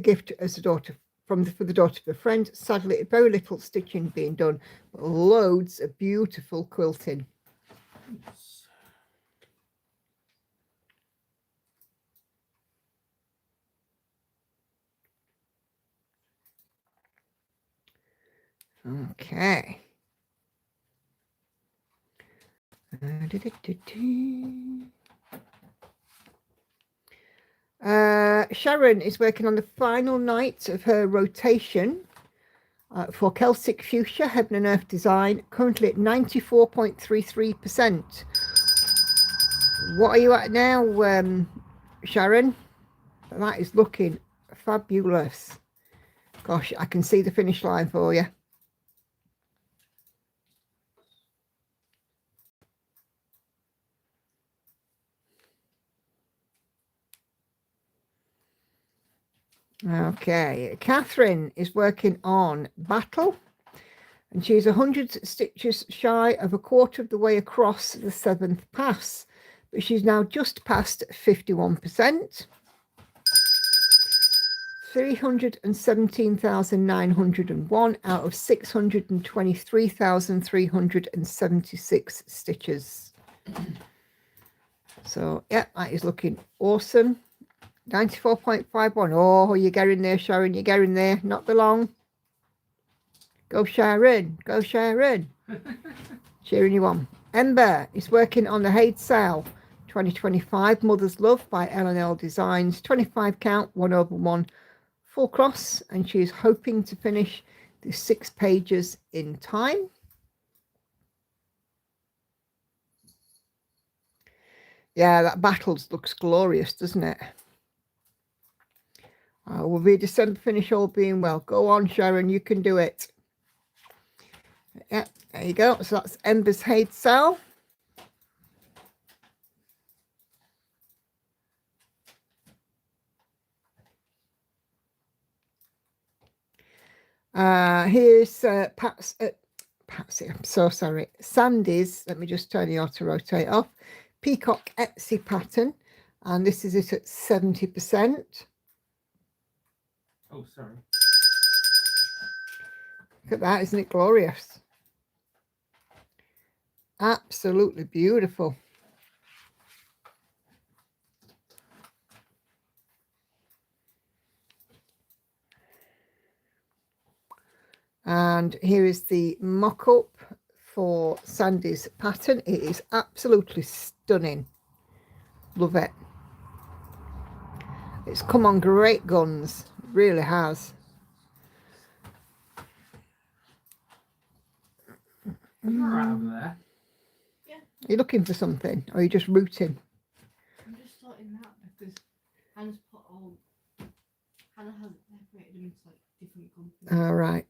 gift as a daughter for the daughter of a friend. Sadly, very little stitching being done, but loads of beautiful quilting. Okay. Sharon is working on the final night of her rotation for Celtic Fuchsia, Heaven and Earth Design, currently at 94.33%. What are you at now, Sharon? That is looking fabulous. Gosh, I can see the finish line for you. Okay, Catherine is working on Battle, and she's 100 stitches shy of a quarter of the way across the 7th pass, but she's now just past 51%. 317,901 out of 623,376 stitches. So yeah, that is looking awesome. 94.51. Oh, you're getting there, Sharon. You're getting there. Not be long. Go, Sharon. Go, Sharon. Cheering you on. Ember is working on the Haid Sale 2025 Mother's Love by L&L Designs. 25 count, 1/1 full cross. And she's hoping to finish the 6 pages in time. Yeah, that battles looks glorious, doesn't it? Will be a December finish, all being well. Go on, Sharon, you can do it. Yeah, there you go. So that's Ember's Haid Sale. Here's Patsy, I'm so sorry. Sandy's, let me just turn the auto rotate off. Peacock Etsy pattern, and this is it at 70%. Oh, sorry. Look at that, isn't it glorious? Absolutely beautiful. And here is the mock-up for Sandy's pattern. It is absolutely stunning. Love it. It's come on great guns. It really has. You're right over there. Yeah. Are you looking for something, or are you just rooting? I'm just sorting that because Hannah has separated them into like different companies. All right.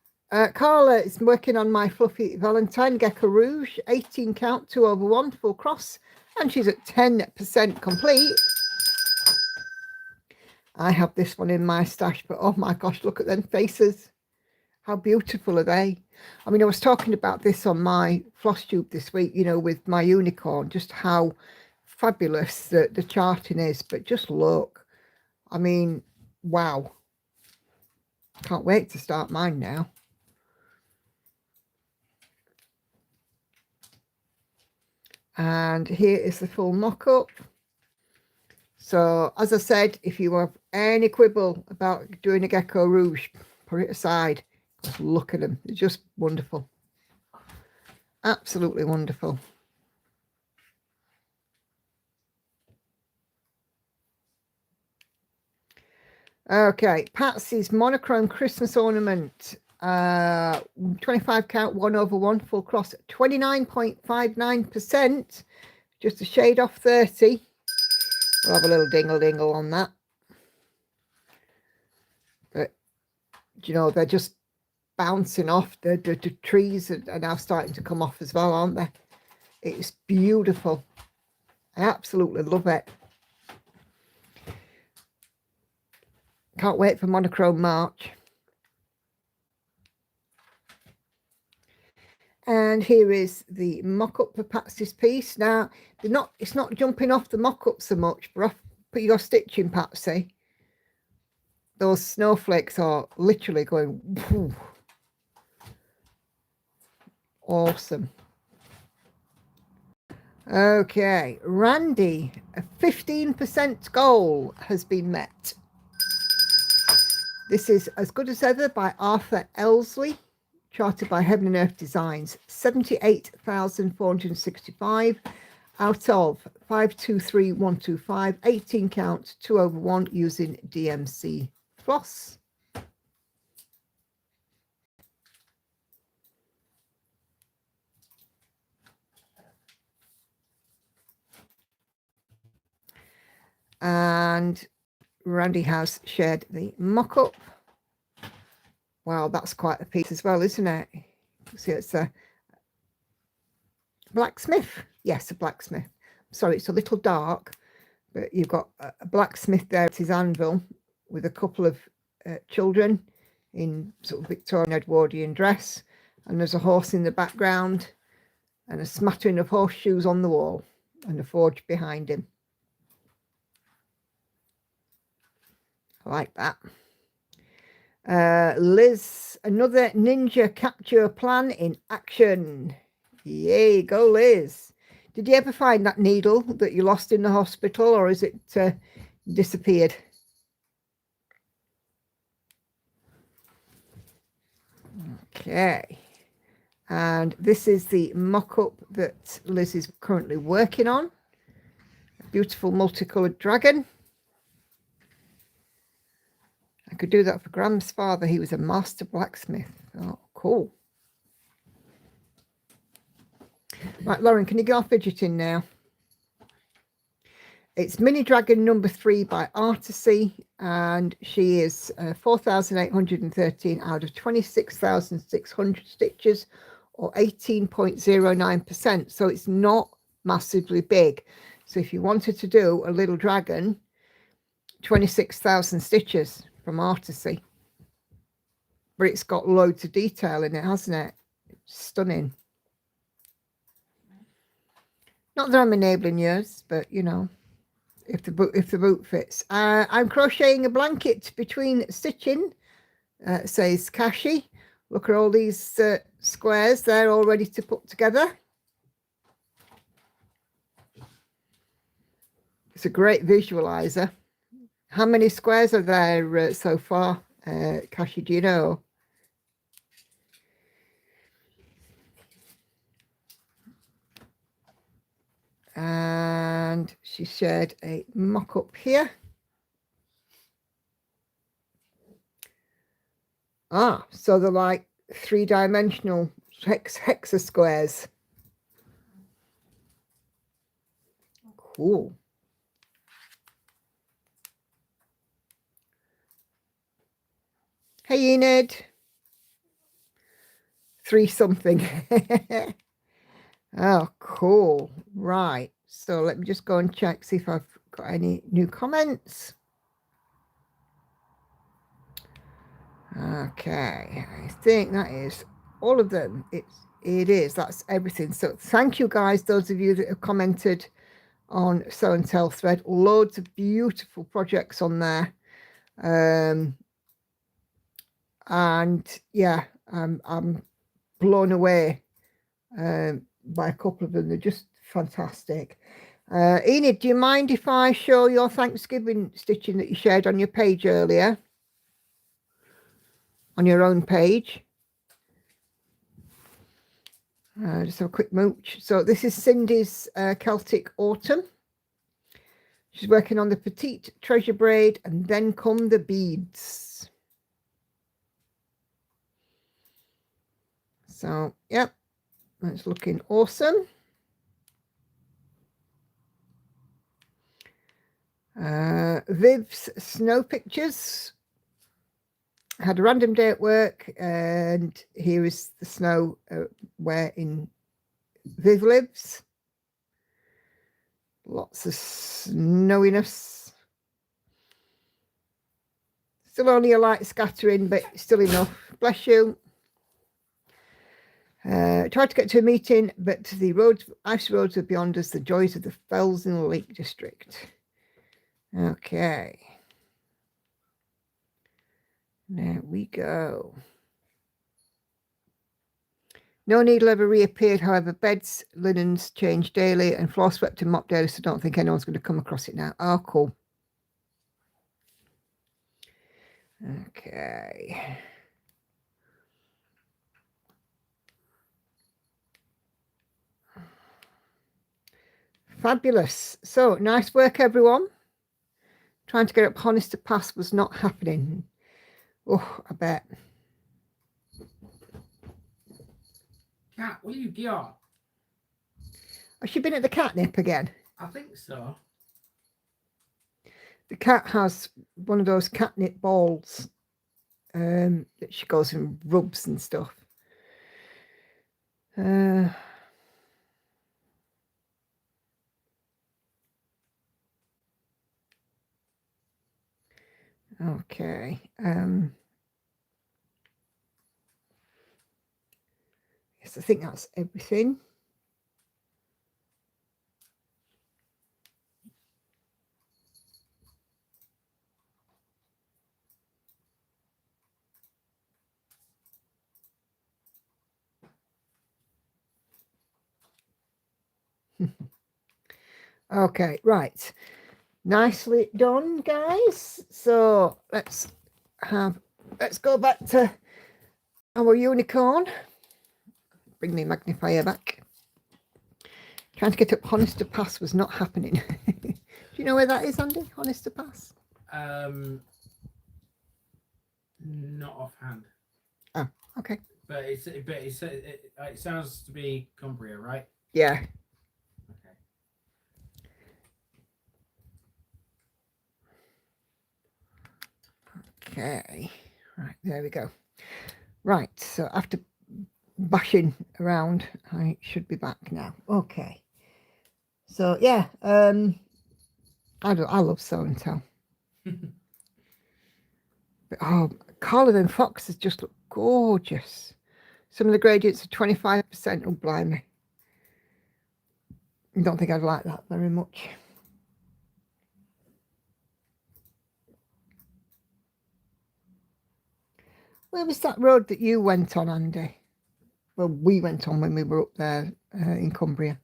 Carla is working on my Fluffy Valentine Gecko Rouge, 18 count, 2/1 full cross, and she's at 10% complete. I have this one in my stash, but oh my gosh, look at them faces. How beautiful are they? I mean, I was talking about this on my floss tube this week, you know, with my unicorn, just how fabulous the charting is. But just look. I mean, wow. Can't wait to start mine now. And here is the full mock-up. So, as I said, if you have any quibble about doing a Gecko Rouge, put it aside. Just look at them. They're just wonderful. Absolutely wonderful. Okay, Patsy's monochrome Christmas ornament. 25 count, 1/1 full cross, 29.59%. Just a shade off 30. We'll have a little dingle on that. But, you know, they're just bouncing off. The trees are now starting to come off as well, aren't they? It's beautiful. I absolutely love it. Can't wait for Monochrome March. And here is the mock-up for Patsy's piece. Now, it's not jumping off the mock-up so much, but put your stitching, Patsy. Those snowflakes are literally going, whew. Awesome. Okay, Randy, a 15% goal has been met. This is As Good as Ever by Arthur Elsley, charted by Heaven and Earth Designs, 78,465 out of 523125, 18 count, 2/1 using DMC floss. And Randy has shared the mock-up. Wow, that's quite a piece as well, isn't it? See, it's a blacksmith. Yes, a blacksmith. Sorry, it's a little dark, but you've got a blacksmith there at his anvil with a couple of children in sort of Victorian Edwardian dress, and there's a horse in the background and a smattering of horseshoes on the wall and a forge behind him. I like that. Liz, another ninja capture plan in action. Yay, go Liz. Did you ever find that needle that you lost in the hospital, or is it disappeared? Okay. And this is the mock-up that Liz is currently working on. A beautiful multicoloured dragon. I could do that for Graham's father. He was a master blacksmith. Oh, cool. Right, Lauren, can you go off fidgeting now? It's Mini Dragon number 3 by Artisy, and she is 4,813 out of 26,600 stitches, or 18.09%. So it's not massively big. So if you wanted to do a little dragon, 26,000 stitches from Artisy. But it's got loads of detail in it, hasn't it? It's stunning. Not that I'm enabling yours, but you know, if the boot fits. I'm crocheting a blanket between stitching, says Kashi. Look at all these squares there all ready to put together. It's a great visualizer. How many squares are there so far, Kashi, do you know? And she shared a mock-up here. Ah, so they're like 3-dimensional hexa squares. Cool. Hey, Enid. 3 something. Oh, cool. Right. So let me just go and check, see if I've got any new comments. Okay. I think that is all of them. It is. That's everything. So thank you guys, those of you that have commented on Sew and Tell thread. Loads of beautiful projects on there. And yeah, I'm blown away by a couple of them. They're just fantastic. Enid, do you mind if I show your Thanksgiving stitching that you shared on your page earlier? On your own page. Just have a quick mooch. So this is Cindy's Celtic Autumn. She's working on the petite treasure braid, and then come the beads. So, yep, that's looking awesome. Viv's snow pictures. Had a random day at work, and here is the snow where in Viv lives. Lots of snowiness. Still only a light scattering, but still enough. Bless you. Tried to get to a meeting, but the roads, ice roads are beyond us. The joys of the fells in the Lake District. Okay. There we go. No needle ever reappeared. However, beds, linens change daily, and floor swept and mopped daily. So I don't think anyone's going to come across it now. Oh, cool. Okay. Fabulous. So, nice work, everyone. Trying to get up Honister Pass was not happening. Oh, I bet. Cat, will you get on? Has she been at the catnip again? I think so. The cat has one of those catnip balls that she goes and rubs and stuff. Okay. Yes, I think that's everything. Okay, right. Nicely done, guys. So let's go back to our unicorn. Bring the magnifier back. Trying to get up Honister Pass was not happening. Do you know where that is, Andy? Honister Pass? Not offhand. Oh, okay. But it sounds to be Cumbria, right? Yeah. Okay. Right, there we go. Right, so after bashing around, I should be back now. Okay. So yeah, I love So and Tell. But, oh, Carlin and Foxes just look gorgeous. Some of the gradients are 25%. Oh, blimey. I don't think I'd like that very much. Where was that road that you went on, Andy? Well, we went on when we were up there in Cumbria.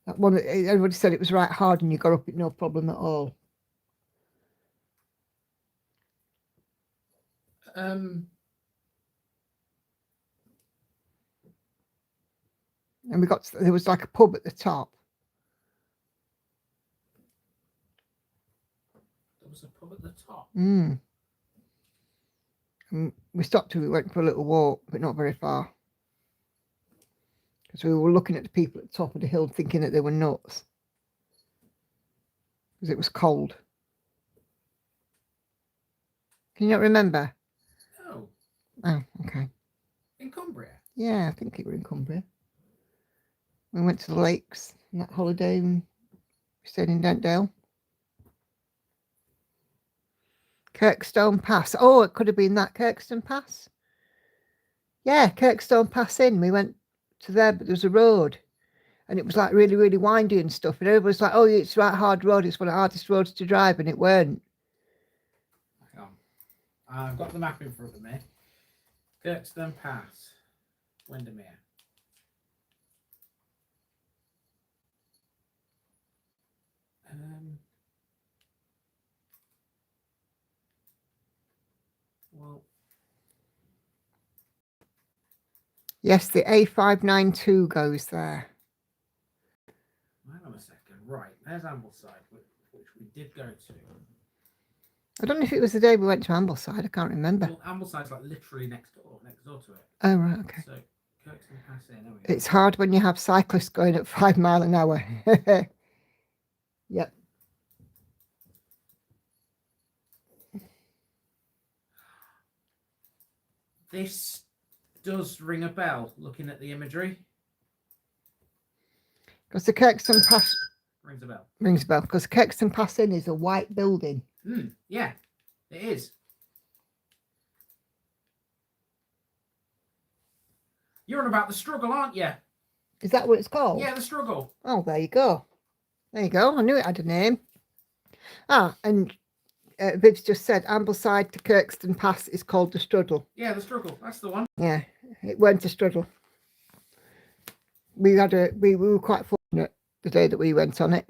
That one, everybody said it was right hard and you got up it no problem at all. And there was like a pub at the top. There was a pub at the top. And we stopped and we went for a little walk, but not very far. Because we were looking at the people at the top of the hill thinking that they were nuts. Because it was cold. Can you not remember? No. Oh, okay. In Cumbria? Yeah, I think it was in Cumbria. We went to the lakes on that holiday and we stayed in Dentdale. Kirkstone Pass. Oh, it could have been that Kirkstone Pass. Yeah, Kirkstone Pass in. We went to there, but there was a road and it was like really, really windy and stuff. And everybody was like, oh, it's right hard road. It's one of the hardest roads to drive. And it weren't. Hang on. I've got the map in front of me. Kirkstone Pass. Windermere. Well, yes, the A592 goes there. Hang on a second. Right, there's Ambleside, which we did go to. I don't know if it was the day we went to Ambleside. I can't remember. Well, Ambleside's like literally next door to it. Oh, right, okay. So, Kirkstone Pass in. There we go. It's hard when you have cyclists going at 5 miles an hour. Yep. This does ring a bell looking at the imagery. Because the Kirkstone Pass Rings a bell. rings a bell. Because Kirkstone Pass in is a white building. Yeah, it is. You're on about the struggle, aren't you? Is that what it's called? Yeah, the struggle. Oh, there you go. There you go. I knew it had a name. Ah, and Viv's just said Ambleside to Kirkstone Pass is called the Struggle. Yeah, the struggle. That's the one. Yeah, it weren't a struggle. We were quite fortunate the day that we went on it.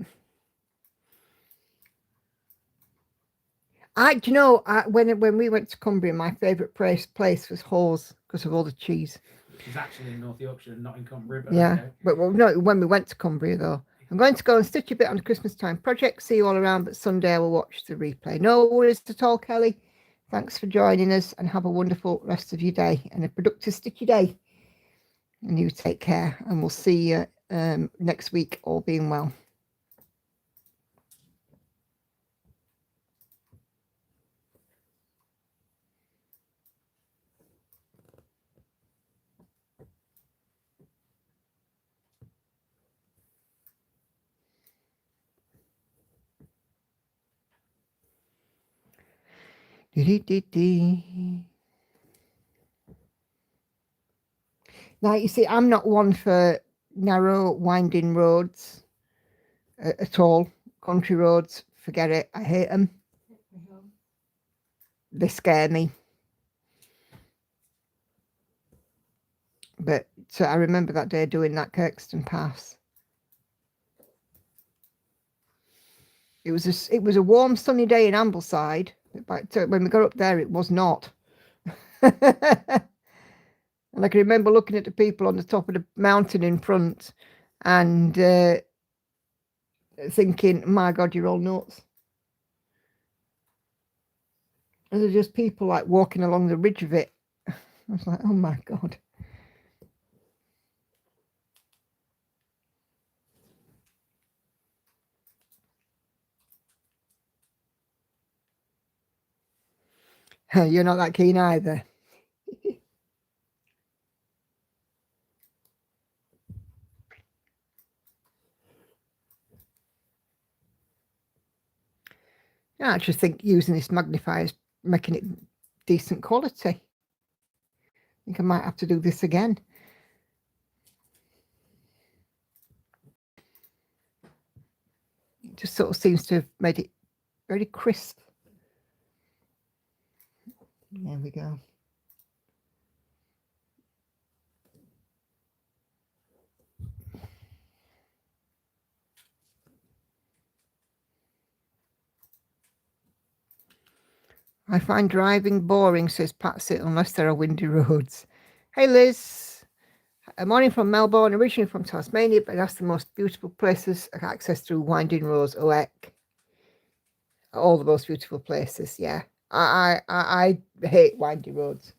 Do you know, when we went to Cumbria, my favourite place was Hawes because of all the cheese. Which is actually in North Yorkshire, not in Cumbria. But yeah, okay. but well, no, when we went to Cumbria though, I'm going to go and stitch a bit on the Christmas time project. See you all around, but Sunday I will watch the replay. No worries at all, Kelly. Thanks for joining us and have a wonderful rest of your day and a productive stitchy day. And you take care, and we'll see you next week, all being well. Now, you see, I'm not one for narrow, winding roads at all. Country roads, forget it. I hate them. They scare me. But so I remember that day doing that Kirkstone Pass. It was a warm, sunny day in Ambleside. But when we got up there, it was not. And I can remember looking at the people on the top of the mountain in front and thinking, my God, you're all nuts. And there's just people like walking along the ridge of it. I was like, oh my God. You're not that keen either. I actually think using this magnifier is making it decent quality. I think I might have to do this again. It just sort of seems to have made it very crisp. There we go. I find driving boring, says Patsy, unless there are windy roads. Hey, Liz. A morning from Melbourne, originally from Tasmania, but that's the most beautiful places access through winding roads. All the most beautiful places, yeah. I hate winding roads.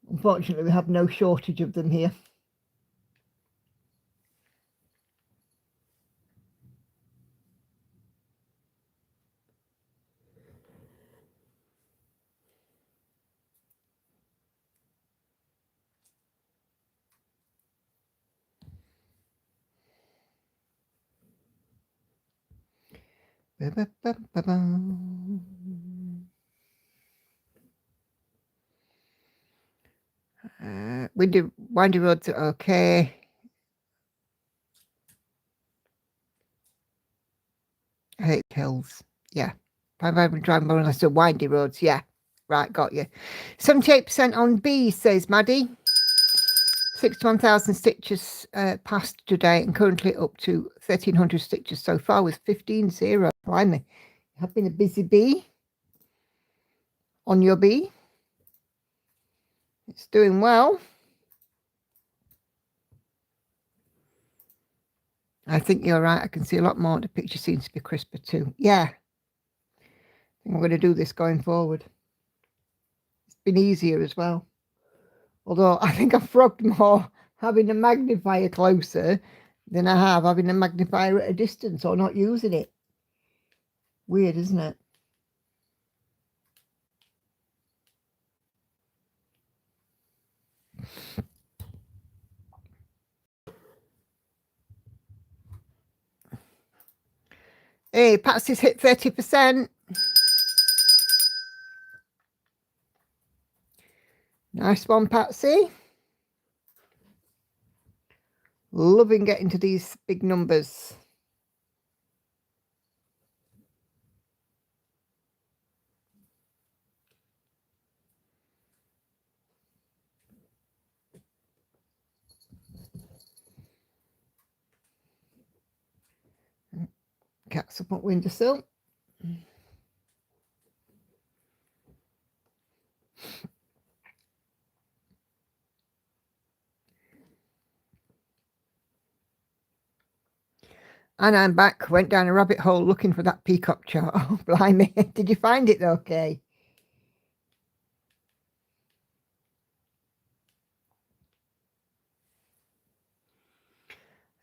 Unfortunately, we have no shortage of them here. Windy roads are okay. I hate hills. Yeah. I've been driving more unless they're windy roads. Yeah. Right, got you. 78% on B, says Maddie. 61,000 stitches passed today and currently up to 1,300 stitches so far with 15-0. Blimey. You have been a busy bee on your bee. It's doing well. I think you're right. I can see a lot more. The picture seems to be crisper too. Yeah. I think I'm going to do this going forward. It's been easier as well. Although I think I've frogged more having a magnifier closer than I have having a magnifier at a distance or not using it. Weird, isn't it? Hey, Patsy's hit 30%. Nice one, Patsy. Loving getting to these big numbers. Cat's up on windowsill. And I'm back. Went down a rabbit hole looking for that peacock chart. Oh, blimey. Did you find it okay?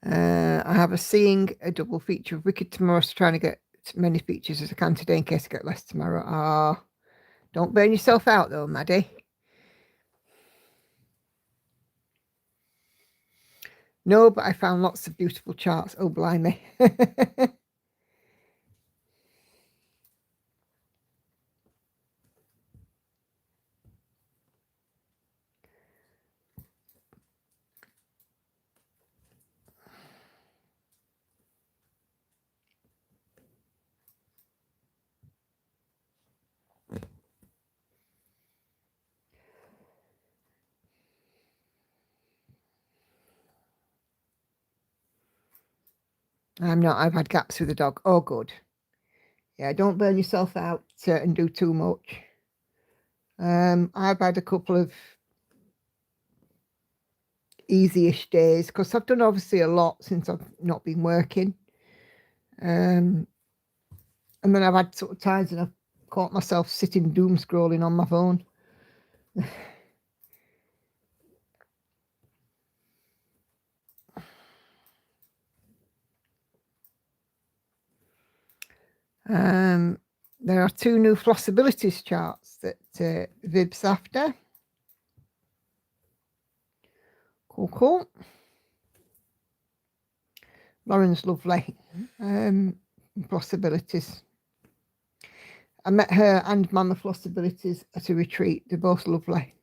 I have a seeing a double feature of Wicked tomorrow, so trying to get as many features as I can today in case I get less tomorrow. Ah, don't burn yourself out though, Maddie. No, but I found lots of beautiful charts. Oh, blimey. I'm not. I've had gaps with the dog. Oh, good. Yeah, don't burn yourself out and do too much. I've had a couple of easy-ish days because I've done obviously a lot since I've not been working. And then I've had sort of times when I've caught myself sitting doom scrolling on my phone. There are 2 new flossibilities charts that Vib's after. Cool. Lauren's lovely. Flossibilities. I met her and Mama Flossibilities at a retreat. They're both lovely.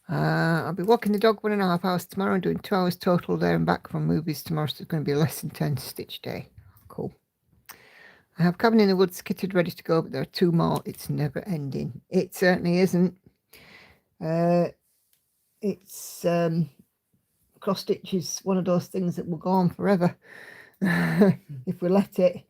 I'll be walking the dog 1.5 hours tomorrow and doing 2 hours total there and back from movies tomorrow, so it's going to be a less intense stitch day. Cool. I have Cabin in the Woods kitted ready to go, but there are 2 more. It's never ending. It certainly isn't. It's cross stitch is one of those things that will go on forever if we let it.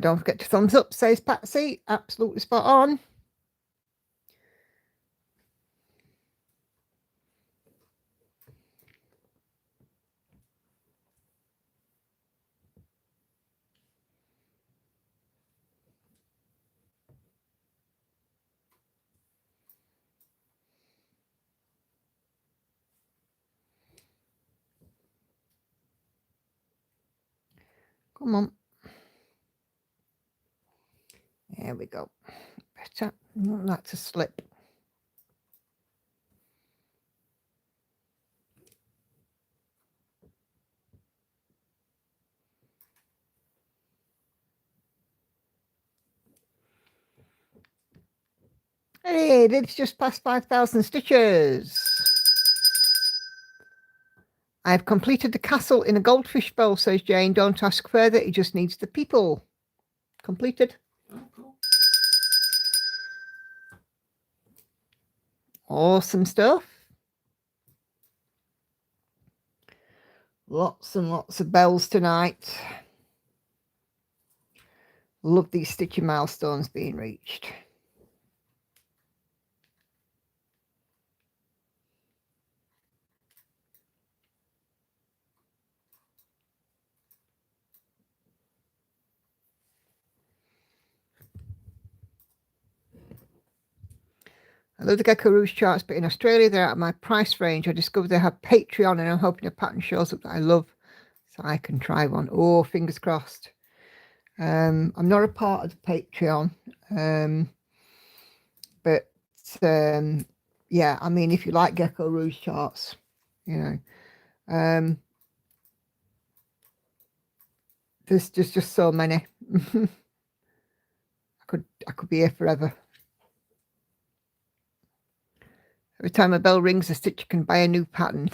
Don't forget to thumbs up, says Patsy. Absolutely spot on. Come on. There we go. Better. Not that to slip. Hey, it's just past 5,000 stitches. I've completed the castle in a goldfish bowl, says Jane. Don't ask further. It just needs the people. Completed. Oh, cool. Awesome stuff. Lots and lots of bells tonight. Love these stitching milestones being reached. I love the Gecko Rouge charts, but in Australia they're out of my price range. I discovered they have Patreon, and I'm hoping a pattern shows up that I love, so I can try one. Oh, fingers crossed. I'm not a part of the Patreon, but yeah, I mean, if you like Gecko Rouge charts, you know, there's just so many. I could be here forever. Every time a bell rings, a stitcher can buy a new pattern.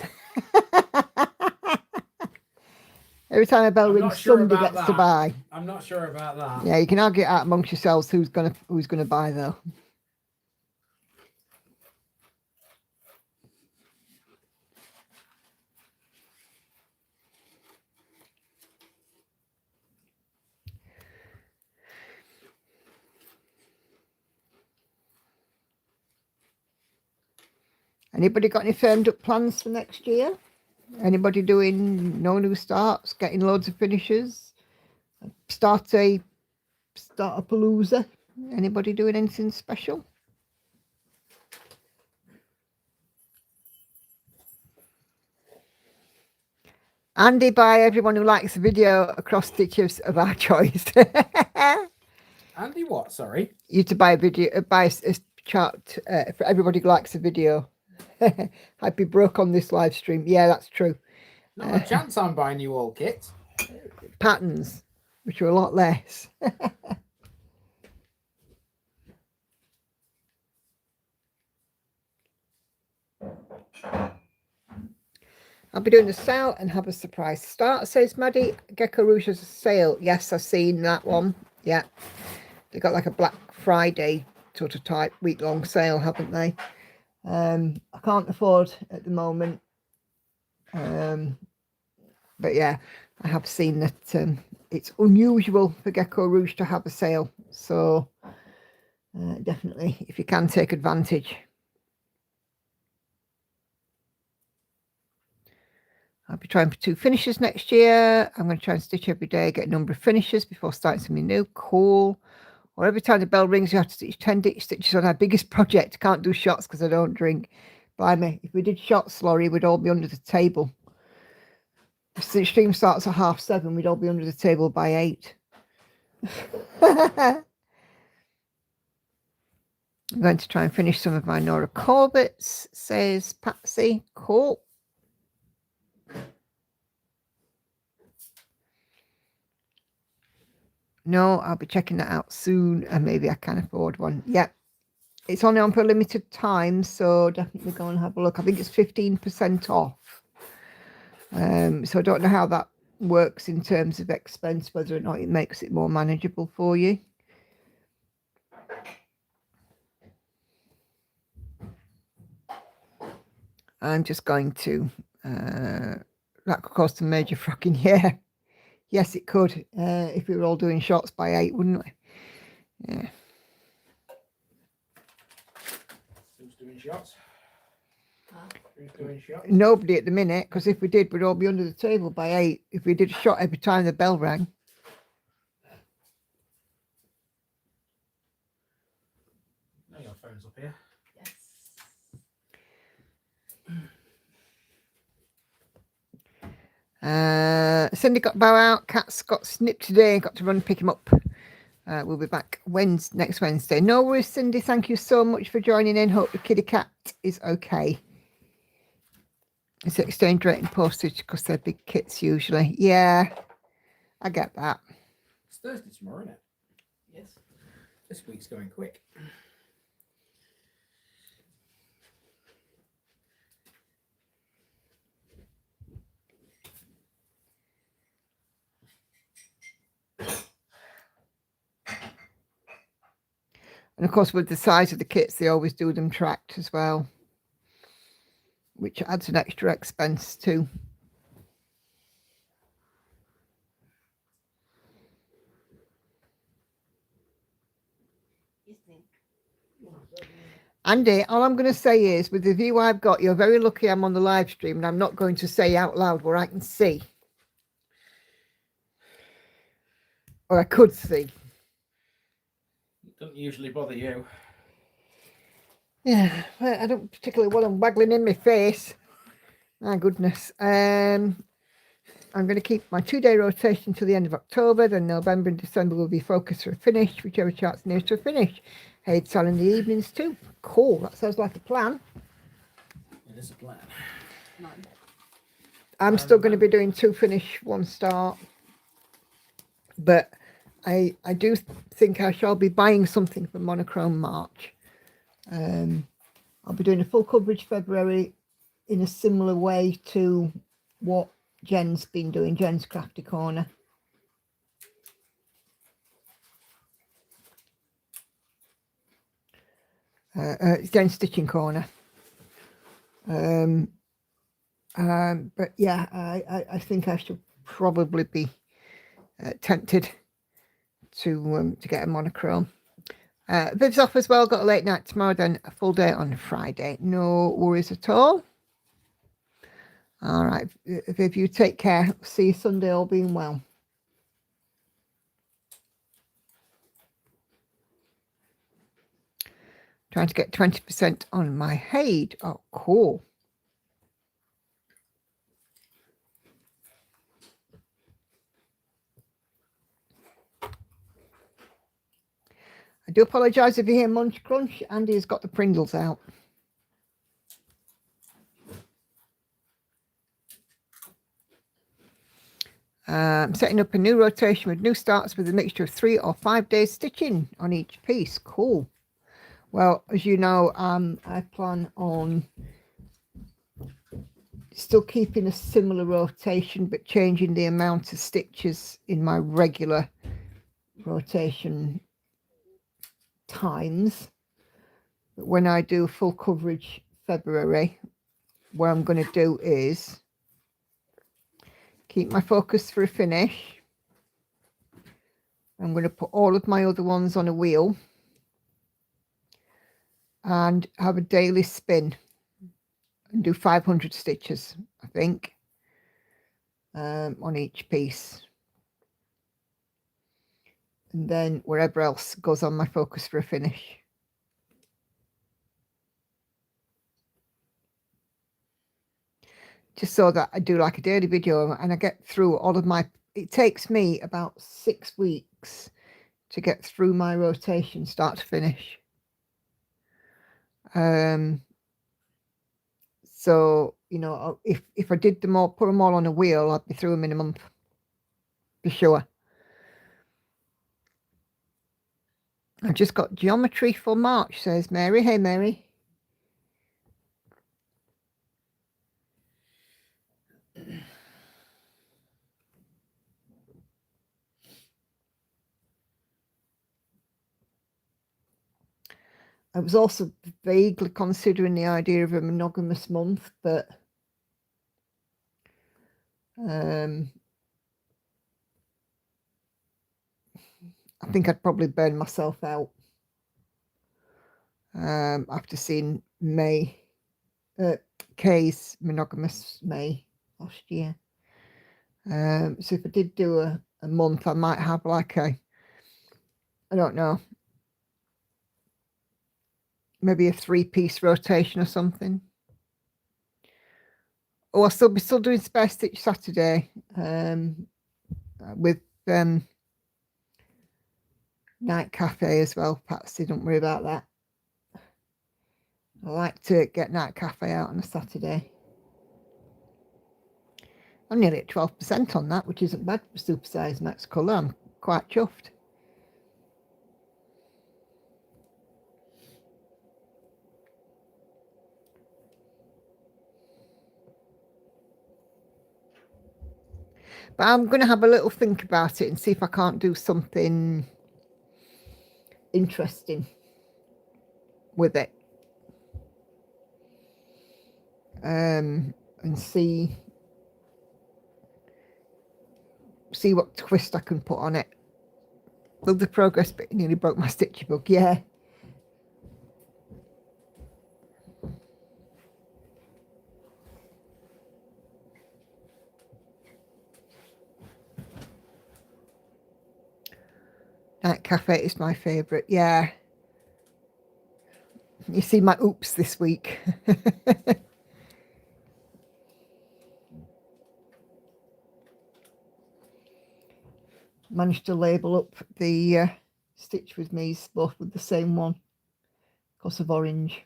Every time a bell rings, somebody gets to buy. I'm not sure about that. Yeah, you can argue it out amongst yourselves who's gonna buy though. Anybody got any firmed up plans for next year? Anybody doing no new starts, getting loads of finishes? Start a palooza? Anybody doing anything special? Andy, buy everyone who likes the video across stitches of our choice. Andy, what? Sorry. You to buy a video, buy a chart for everybody who likes the video. I'd be broke on this live stream. Yeah, that's true. Not a chance I'm buying you all kits. Patterns, which are a lot less. I'll be doing a sale and have a surprise start, says Maddie. Gecko Rouge has a sale. Yes, I've seen that one. Yeah. They got like a Black Friday sort of type week-long sale, haven't they? I can't afford at the moment. But yeah, I have seen that it's unusual for Gecko Rouge to have a sale. So definitely, if you can, take advantage. I'll be trying for 2 finishes next year. I'm going to try and stitch every day, get a number of finishes before starting something new. Cool. Or every time the bell rings, you have to stitch 10 stitches on our biggest project. Can't do shots because I don't drink. Blimey, if we did shots, Laurie, we'd all be under the table. If the stream starts at 7:30, we'd all be under the table by 8. I'm going to try and finish some of my Nora Corbett's, says Patsy. Cool. No, I'll be checking that out soon, and maybe I can afford one. Yep. It's only on for a limited time, so definitely go and have a look. I think it's 15% off. So I don't know how that works in terms of expense, whether or not it makes it more manageable for you. I'm just going to, that could cost a major fucking year. Yes, it could, if we were all doing shots by 8, wouldn't we? Yeah. Who's doing shots? Who's doing shots? Nobody at the minute, because if we did, we'd all be under the table by 8. If we did a shot every time the bell rang. No, your phone's up here. Yes. Cindy got bow out. Cat's got snipped today. Got to run and pick him up. We'll be back next Wednesday. No worries, Cindy. Thank you so much for joining in. Hope the kitty cat is okay. It's exchange rate and postage because they're big kits usually. Yeah, I get that. It's Thursday tomorrow, isn't it? Yes. This week's going quick. And of course, with the size of the kits, they always do them tracked as well, which adds an extra expense too. Andy, all I'm going to say is, with the view I've got, you're very lucky I'm on the live stream and I'm not going to say out loud where I can see. Or I could see. It doesn't usually bother you. Yeah, well, I don't particularly want them waggling in my face. My goodness. I'm going to keep my 2-day rotation till the end of October. Then November and December will be focused for a finish, whichever chart's nearest to a finish. Hay sell in the evenings too. Cool. That sounds like a plan. It is a plan. I'm still going to be doing 2 finish, 1 start. But I do think I shall be buying something for Monochrome March. I'll be doing a full coverage February in a similar way to what Jen's been doing, Jen's Crafty Corner. Jen's Stitching Corner. But yeah, I think I should probably be tempted to get a monochrome. Viv's off as well, got a late night tomorrow, then a full day on Friday. No worries at all. All right, Viv, you take care. See you Sunday, all being well. Trying to get 20% on my Haid. Oh, cool. I do apologise if you hear Munch Crunch. Andy's got the Pringles out. Setting up a new rotation with new starts with a mixture of 3 or 5 days stitching on each piece. Cool. Well, as you know, I plan on still keeping a similar rotation, but changing the amount of stitches in my regular rotation times. But when I do full coverage February, what I'm going to do is keep my focus for a finish. I'm going to put all of my other ones on a wheel and have a daily spin and do 500 stitches, I think, on each piece. And then wherever else goes on my focus for a finish. Just so that I do like a daily video and I get through all of my, it takes me about 6 weeks to get through my rotation start to finish. So, you know, if I did them all, put them all on a wheel, I'd be through them in a month, for sure. I just got geometry for March, says Mary. Hey, Mary. I was also vaguely considering the idea of a monogamous month, but I think I'd probably burn myself out after seeing Kay's monogamous May last year. So if I did do a month, I might have like I don't know, maybe a 3-piece rotation or something. Oh, I'll still be doing Spare Stitch Saturday with Night Cafe as well, Patsy. Don't worry about that. I like to get Night Cafe out on a Saturday. I'm nearly at 12% on that, which isn't bad for Supersize Max Colour. I'm quite chuffed. But I'm going to have a little think about it and see if I can't do something interesting with it. And see what twist I can put on it. Love the progress, but it nearly broke my stitchy book. Yeah. Night Cafe is my favourite. Yeah. You see my oops this week. Managed to label up the stitch with me's both with the same one because of orange.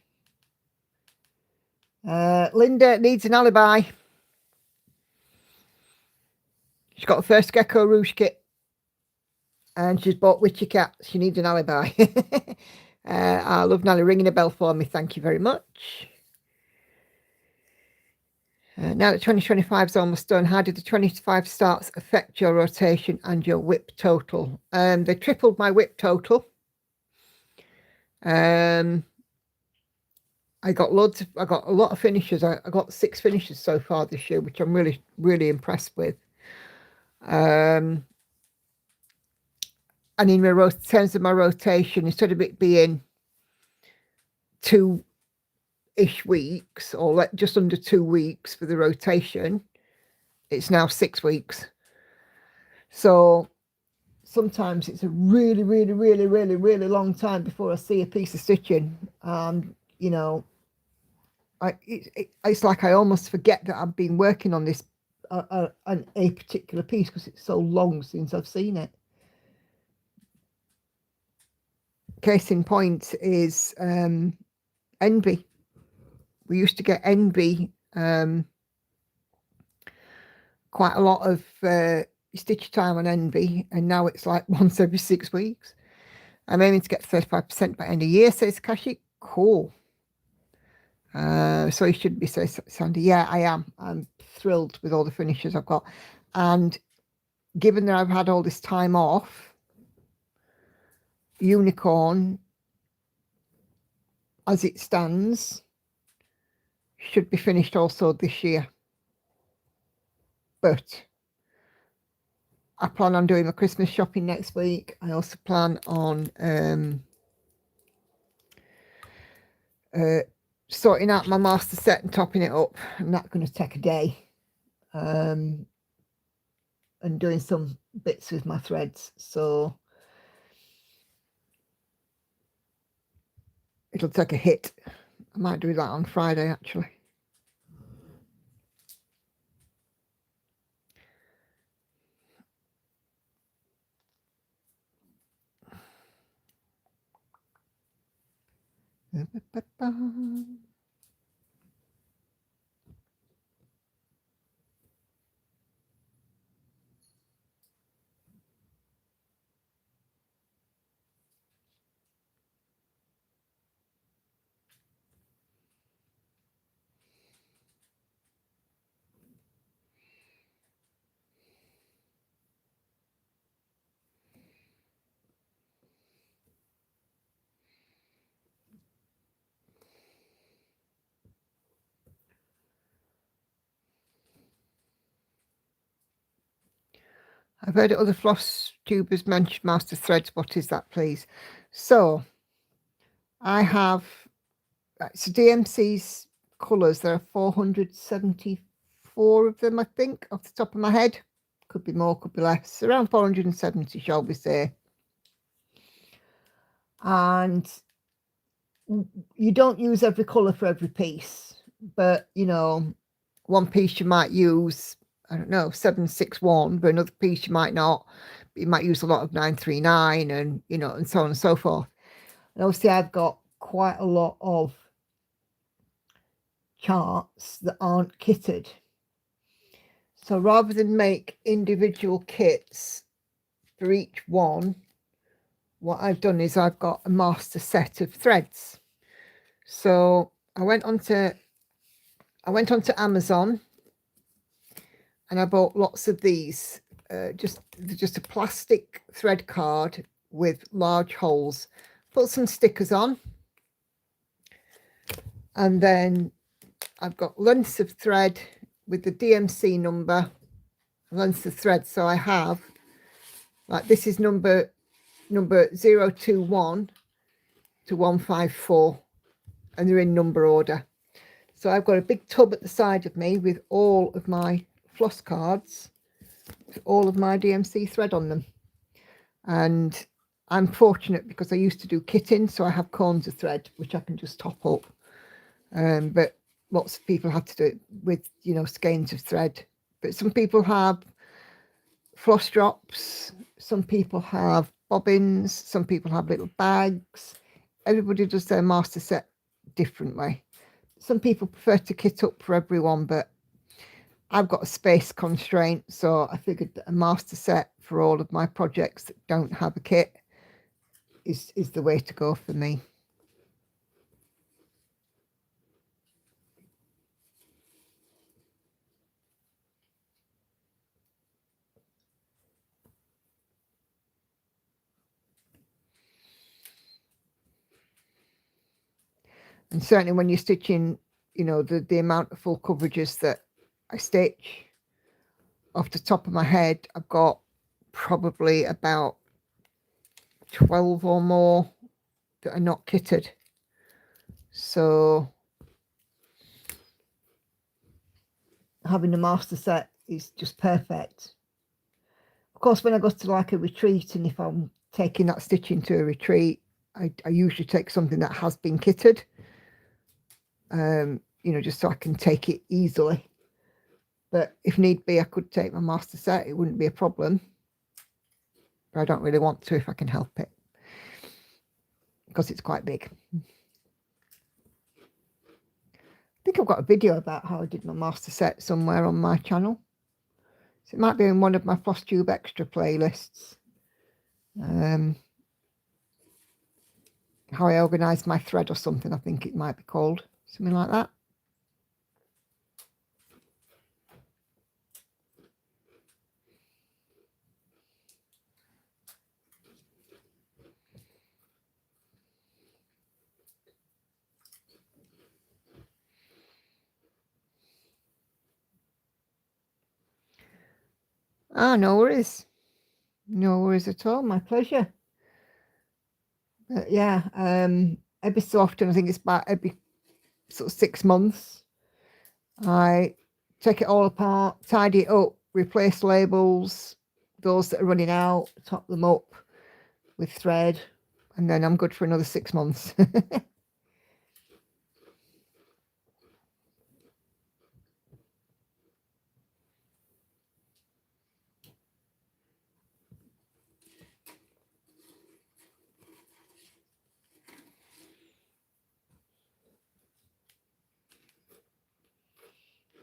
Linda needs an alibi. She's got the first Gecko Rouge kit and she's bought Witchy Cat. She needs an alibi. I love Nelly ringing a bell for me. Thank you very much. Now that 2025 is almost done, how did the 25 starts affect your rotation and your whip total? They tripled my whip total. I got a lot of finishes. I got 6 finishes so far this year, which I'm really, really impressed with. And in terms of my rotation, instead of it being 2-ish weeks or just under 2 weeks for the rotation, it's now 6 weeks. So sometimes it's a really, really, really, really, really long time before I see a piece of stitching. You know, it's like I almost forget that I've been working on this a particular piece because it's so long since I've seen it. Case in point is Envy. We used to get Envy quite a lot of stitch time on Envy, and now it's like once every 6 weeks. I'm aiming to get 35% by end of year, says Kashi. Cool. So you should be, says Sandy. Yeah, I am. I'm thrilled with all the finishes I've got. And given that I've had all this time off, Unicorn, as it stands, should be finished also this year. But I plan on doing my Christmas shopping next week. I also plan on sorting out my master set and topping it up. And that's going to take a day. And doing some bits with my threads. So it'll take a hit. I might do that on Friday, actually. I've heard other floss tubers mention master threads. What is that, please? So I have, so DMC's colours, there are 474 of them, I think, off the top of my head. Could be more, could be less. Around 470, shall we say. And you don't use every colour for every piece. But, you know, one piece you might use, I don't know, 761, but another piece you might not. You might use a lot of 939 and, you know, and so on and so forth. And obviously I've got quite a lot of charts that aren't kitted. So rather than make individual kits for each one, what I've done is I've got a master set of threads. So I went onto Amazon and I bought lots of these, just a plastic thread card with large holes. Put some stickers on, and then I've got lengths of thread with the DMC number, lengths of thread. So I have, like, this is number 021 to 154, and they're in number order. So I've got a big tub at the side of me with all of my floss cards, with all of my DMC thread on them. And I'm fortunate because I used to do kitting, so I have cones of thread which I can just top up. But lots of people have to do it with, you know, skeins of thread. But some people have floss drops, some people have bobbins, some people have little bags. Everybody does their master set differently. Some people prefer to kit up for everyone, but I've got a space constraint, so I figured that a master set for all of my projects that don't have a kit is the way to go for me. And certainly when you're stitching, you know, the amount of full coverages that I stitch, off the top of my head, I've got probably about 12 or more that are not kitted. So having a master set is just perfect. Of course, when I go to like a retreat, and if I'm taking that stitching to a retreat, I usually take something that has been kitted, you know, just so I can take it easily. But if need be, I could take my master set. It wouldn't be a problem. But I don't really want to if I can help it, because it's quite big. I think I've got a video about how I did my master set somewhere on my channel. So it might be in one of my Floss Tube Extra playlists. How I organise my thread or something, I think it might be called. Something like that. Ah, no worries. No worries at all. My pleasure. But yeah, every so often, I think it's about every sort of 6 months, I take it all apart, tidy it up, replace labels, those that are running out, top them up with thread, and then I'm good for another 6 months.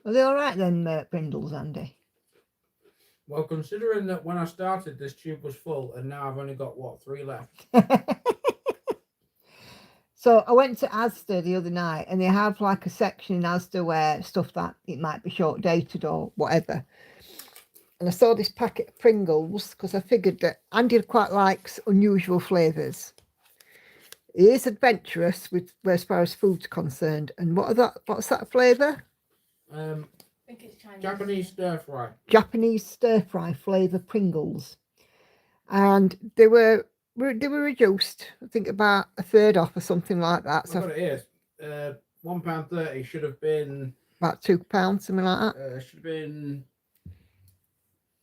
Are they all right then, Brindles, Andy? Well, considering that when I started, this tube was full, and now I've only got, what, 3 left? So I went to Asda the other night, and they have like a section in Asda where stuff that it might be short dated or whatever. And I saw this packet of Pringles because I figured that Andy quite likes unusual flavours. He is adventurous with as far as food's concerned. And what's that flavour? I think it's Chinese. Japanese stir fry. Japanese stir fry flavour Pringles. And they were reduced, I think about a third off or something like that. So I've got it here. £1.30 should have been about £2, something like that. Should have been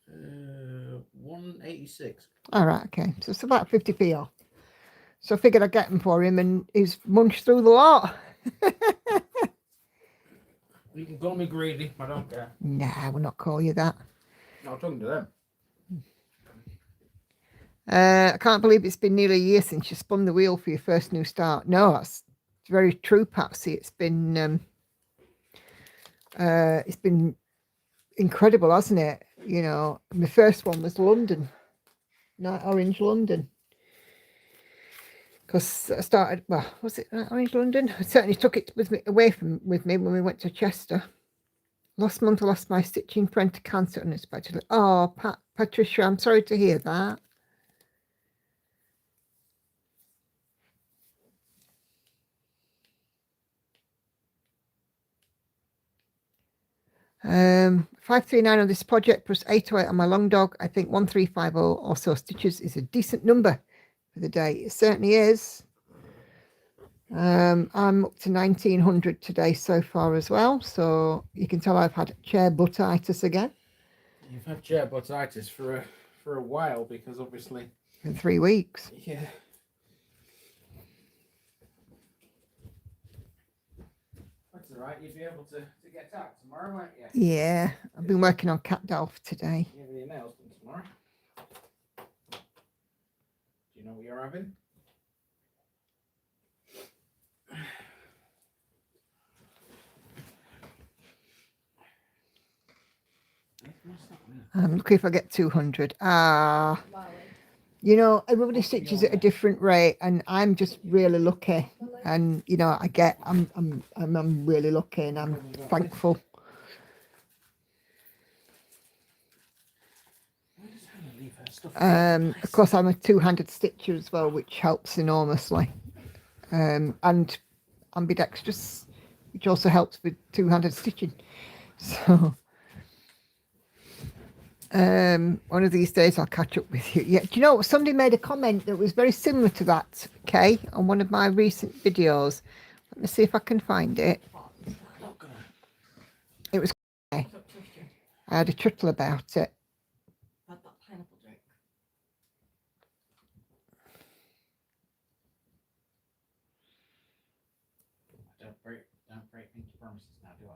186. All right, okay. So it's about 50p off. So I figured I'd get them for him, and he's munched through the lot. You can call me greedy, I don't care. Nah, I will not call you that. No, I'm talking to them. I can't believe it's been nearly a year since you spun the wheel for your first new start. No, that's very true, Patsy. It's been incredible, hasn't it? You know, my first one was London, Night Orange London. Because I started, well, was it Night Orange London? I certainly took it with me with me when we went to Chester. Last month I lost my stitching friend to cancer unexpectedly. Oh, Patricia, I'm sorry to hear that. Um, 539 on this project plus 808 on my long dog. I think 1350 or so stitches is a decent number for the day. It certainly is. I'm up to 1900 today so far as well, so you can tell I've had chair buttitis again. You've had chair buttitis for for a while because obviously. In 3 weeks. Yeah. That's all right. You'll be able to get out tomorrow, won't you? Yeah, I've been working on cat Dolph today. You have your nails done tomorrow. Do you know what you're having? I'm looking if I get 200. Molly. You know, everybody stitches at a different rate, and I'm just really lucky. And you know, I'm really lucky, and I'm thankful. Of course, I'm a two-handed stitcher as well, which helps enormously. And ambidextrous, which also helps with two-handed stitching. So. One of these days I'll catch up with you. Yeah, do you know what? Somebody made a comment that was very similar to that, Kay, on one of my recent videos. Let me see if I can find it. It was Kay. I had a chuckle about it. Had that pineapple drink. Don't break pinky promises now, do I?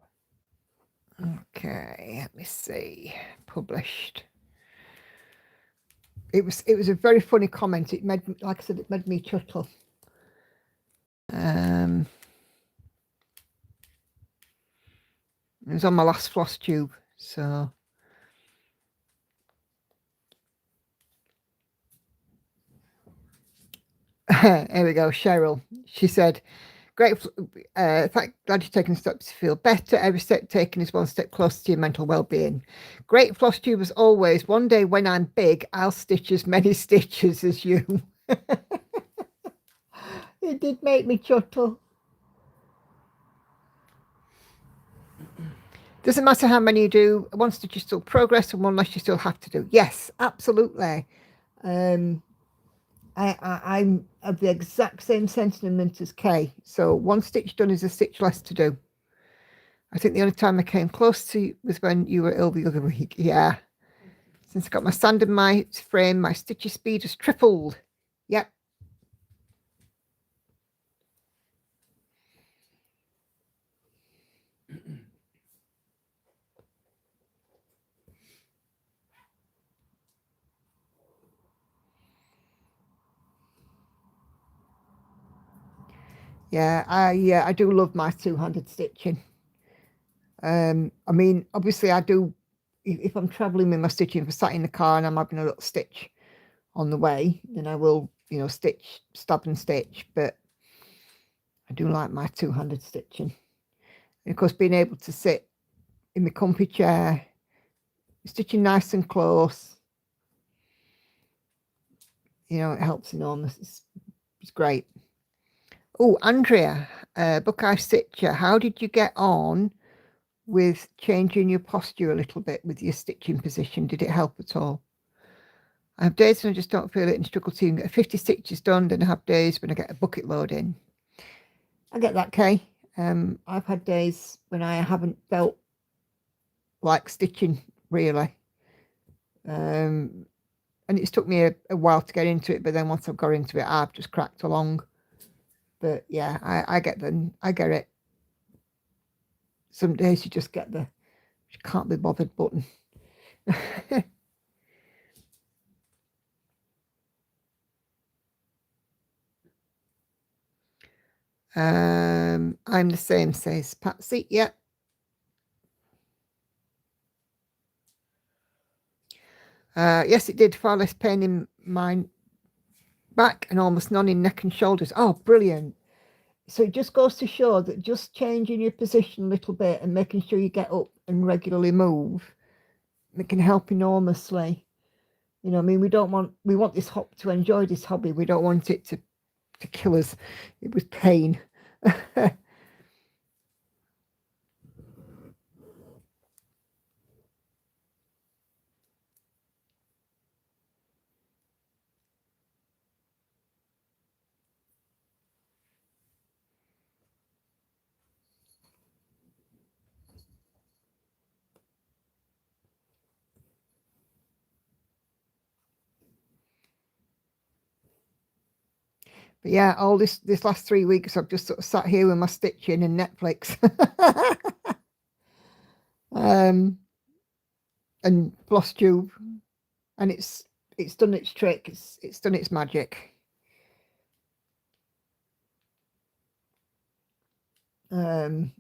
Okay, let me see. Published. It was a very funny comment. It made, like I said, it made me chuckle. It was on my last floss tube, so. Here we go, Cheryl. She said, glad you're taking steps to feel better. Every step taken is one step closer to your mental well-being. Great floss tube as always. One day when I'm big, I'll stitch as many stitches as you. It did make me chuckle. Doesn't matter how many you do. One stitch is still progress and one less you still have to do. Yes, absolutely. I'm of the exact same sentiment as Kay. So one stitch done is a stitch less to do. I think the only time I came close to you was when you were ill the other week. Yeah. Since I got my sand in my frame, my stitching speed has tripled. Yep. Yeah, I do love my two-handed stitching. I mean, obviously I do, if I'm traveling with my stitching, if I'm sat in the car and I'm having a little stitch on the way, then I will, you know, stab and stitch, but I do like my two-handed stitching. And of course, being able to sit in the comfy chair, stitching nice and close, you know, it helps enormous. It's great. Oh, Andrea, Buckeye Stitcher, how did you get on with changing your posture a little bit with your stitching position? Did it help at all? I have days when I just don't feel it and struggle to get 50 stitches done, then I have days when I get a bucket load in. I get that, Kay. I've had days when I haven't felt like stitching, really. And it's took me a while to get into it, but then once I've got into it, I've just cracked along. But yeah, I get it. Some days you just get the you can't be bothered button. I'm the same, says Patsy. Yep. Yes, it did. Far less pain in my back and almost none in neck and shoulders. Oh, brilliant. So it just goes to show that just changing your position a little bit and making sure you get up and regularly move, it can help enormously. You know, I mean, we want this hop to enjoy this hobby. We don't want it to kill us with pain. But yeah, all this last 3 weeks, I've just sort of sat here with my stitching and Netflix. And floss tube, and it's done its trick. It's done its magic. I'm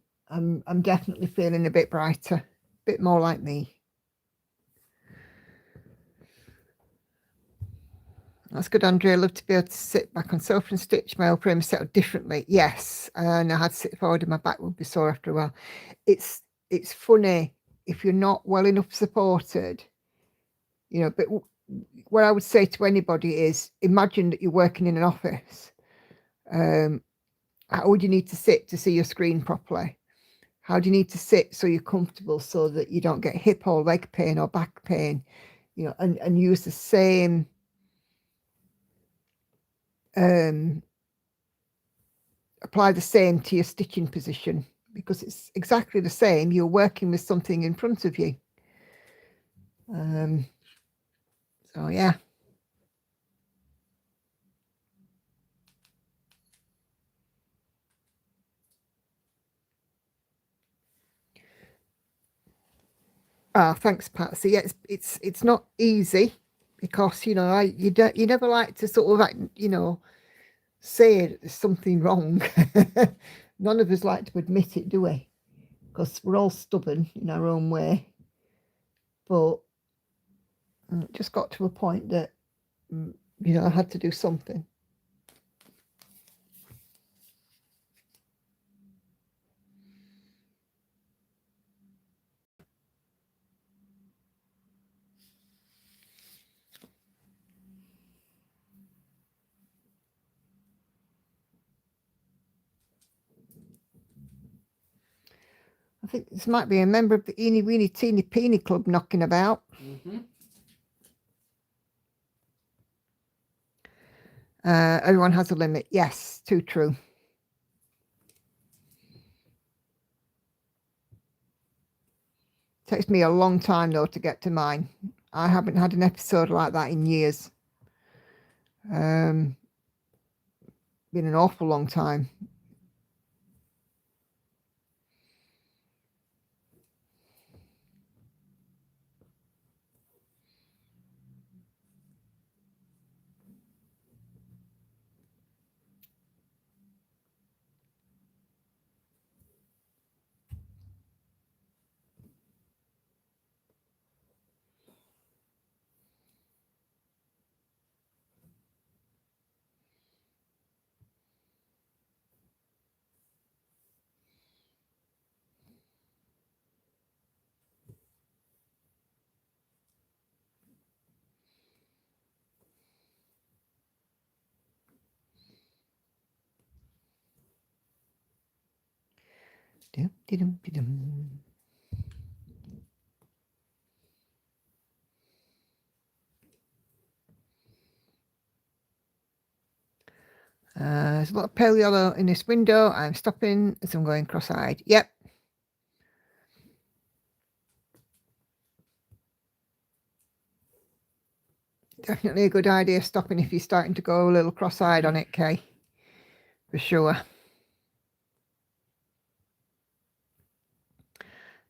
definitely feeling a bit brighter, a bit more like me. That's good, Andrea. Love to be able to sit back on sofa and stitch my old frame set differently. Yes, and I had to sit forward and my back would be sore after a while. It's funny if you're not well enough supported, you know. But what I would say to anybody is, imagine that you're working in an office. How would you need to sit to see your screen properly? How do you need to sit so you're comfortable, so that you don't get hip or leg pain or back pain, you know, and use the same apply the same to your stitching position, because it's exactly the same. You're working with something in front of you. So yeah. Thanks, Patsy. Yeah, it's not easy, because you know you never like to sort of, like, you know, say there's something wrong. None of us like to admit it, do we? Because we're all stubborn in our own way. But it just got to a point that, you know, I had to do something. I think this might be a member of the Eeny Weeny Teeny Peeny Club knocking about. Everyone has a limit. Yes, too true. Takes me a long time, though, to get to mine. I haven't had an episode like that in years. Been an awful long time. There's a lot of pale yellow in this window. I'm stopping as I'm going cross-eyed. Yep. Definitely a good idea stopping if you're starting to go a little cross-eyed on it, Kay. For sure.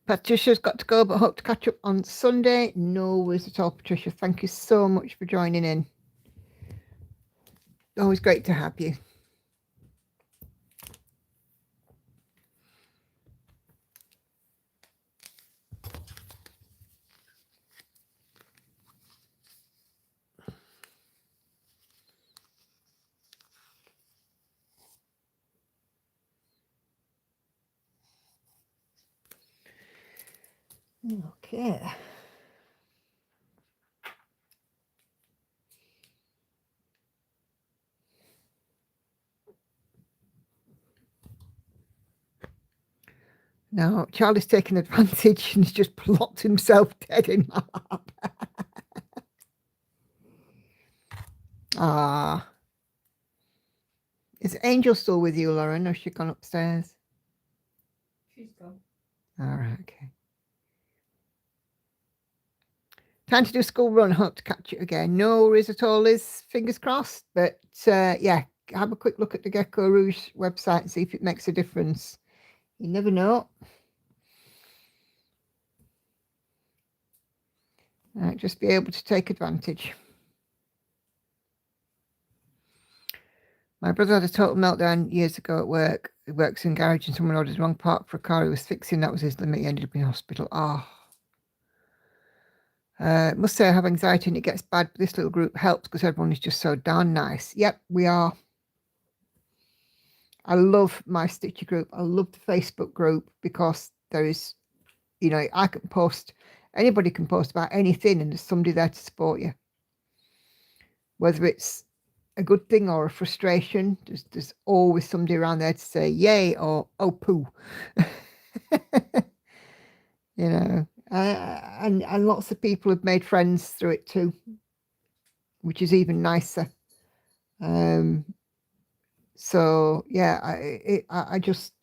Patricia's got to go, but hope to catch up on Sunday. No worries at all, Patricia. Thank you so much for joining in. Always great to have you. Okay. Now, Charlie's taken advantage and he's just plopped himself dead in my lap. Ah. Is Angel still with you, Lauren, or has she gone upstairs? She's gone. All right, okay. Time to do school run. Hope to catch you again. No worries at all, Liz. Fingers crossed. But yeah, have a quick look at the Gecko Rouge website and see if it makes a difference. You never know. Just be able to take advantage. My brother had a total meltdown years ago at work. He works in a garage and someone ordered the wrong part for a car he was fixing. That was his limit. He ended up in hospital. Must say I have anxiety and it gets bad, but this little group helps because everyone is just so darn nice. Yep, we are. I love my Stitcher group. I love the Facebook group because there is, you know, I can post, anybody can post about anything and there's somebody there to support you. Whether it's a good thing or a frustration, there's always somebody around there to say yay or oh poo. You know, and lots of people have made friends through it too, which is even nicer. So yeah, I just,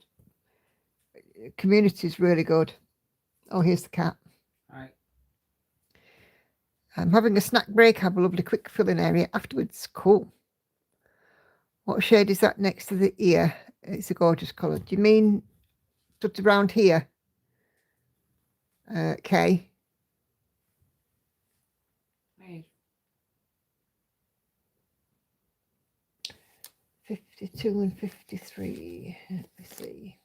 community is really good. Oh, here's the cat. Right. I'm having a snack break. Have a lovely quick filling area afterwards. Cool. What shade is that next to the ear? It's a gorgeous colour. Do you mean just around here? Kay? 52 and 53. Let me see.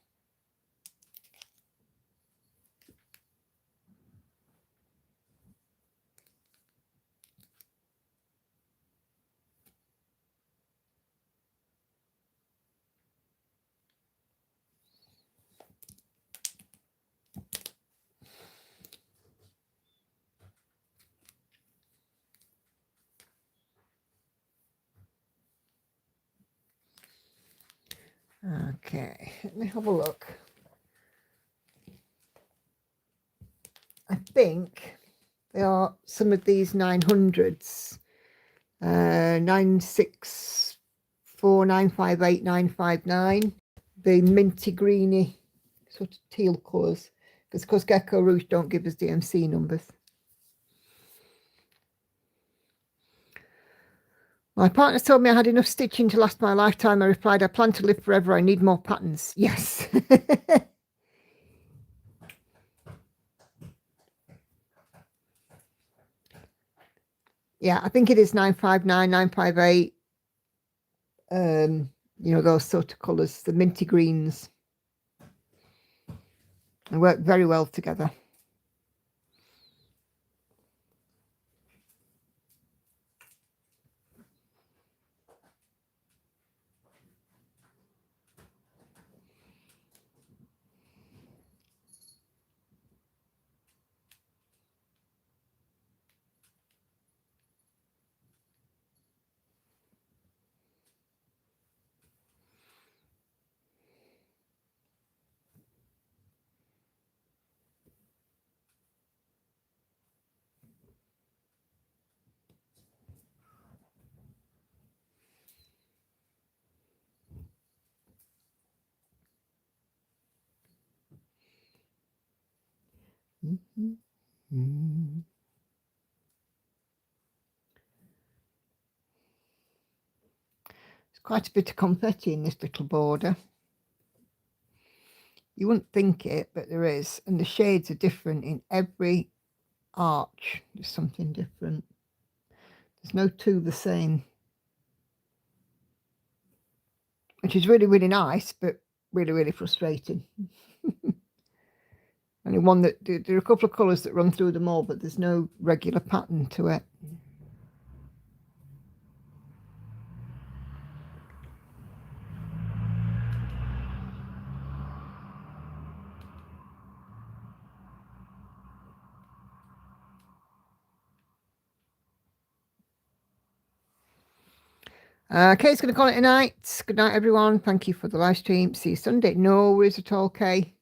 Okay, let me have a look. I think they are some of these 900s. 964, 958, 959. The minty greeny sort of teal colours. Because of course Gecko Rouge don't give us DMC numbers. My partner told me I had enough stitching to last my lifetime. I replied, I plan to live forever. I need more patterns. Yes. Yeah, I think it is 959, 958. You know, those sort of colours, the minty greens. They work very well together. There's quite a bit of confetti in this little border. You wouldn't think it, but there is. And the shades are different in every arch. There's something different. There's no two the same. Which is really, really nice, but really, really frustrating. Only one that, there are a couple of colours that run through them all, but there's no regular pattern to it. Okay, it's going to call it a night. Good night, everyone. Thank you for the live stream. See you Sunday. No worries at all, Kay.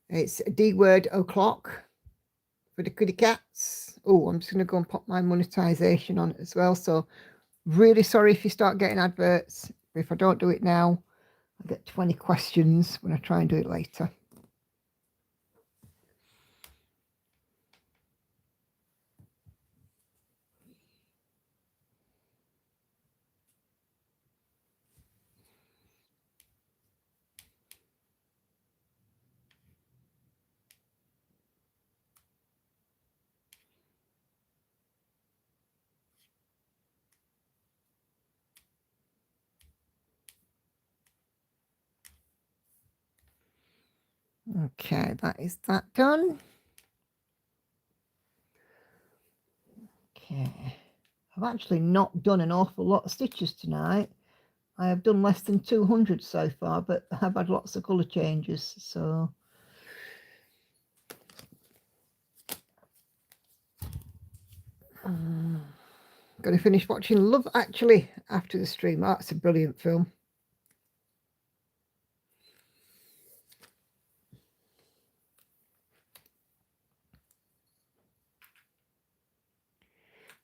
It's a D word o'clock for the kitty cats. Oh, I'm just going to go and pop my monetization on it as well. So really sorry if you start getting adverts. If I don't do it now, I get 20 questions when I try and do it later. Okay, that is that done. Okay, I've actually not done an awful lot of stitches tonight. I have done less than 200 so far, but I have had lots of colour changes, so going to finish watching Love Actually after the stream. Oh, that's a brilliant film.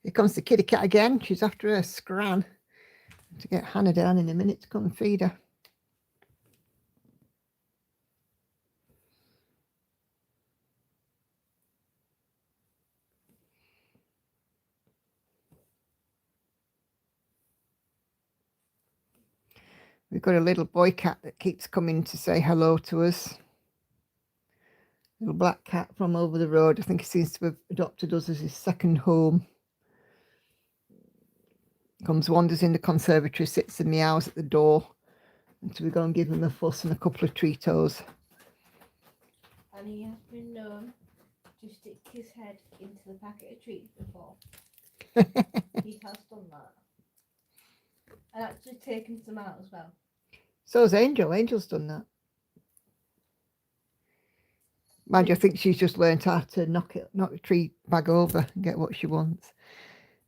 Here comes the kitty cat again. She's after her scran to get Hannah down in a minute to come and feed her. We've got a little boy cat that keeps coming to say hello to us. Little black cat from over the road. I think he seems to have adopted us as his second home. Comes, wanders in the conservatory, sits and meows at the door until we go and give him a fuss and a couple of treatos. And he has been known to stick his head into the packet of treats before. He has done that. And actually taken some out as well. So's Angel. Angel's done that. Mind you, I think she's just learned how to knock the tree bag over and get what she wants.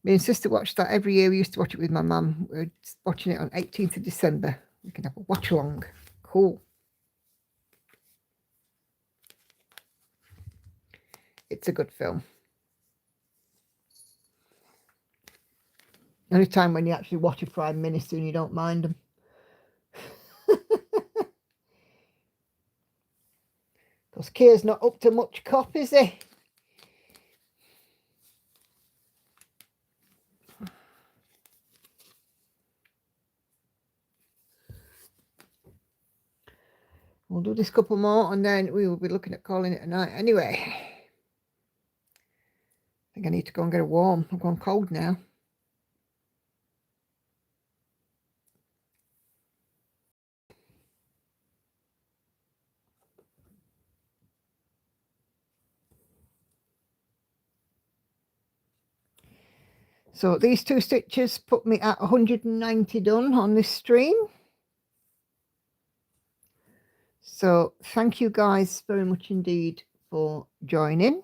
Me and sister watched that every year. We used to watch it with my mum. We're watching it on 18th of December. We can have a watch along. Cool. It's a good film. Only time when you actually watch a Prime Minister and you don't mind them. Because Keir's not up to much cop, is he? We'll do this couple more and then we will be looking at calling it a night. Anyway, I think I need to go and get a warm. I'm going cold now. So these 2 stitches put me at 190 done on this stream. So thank you guys very much indeed for joining.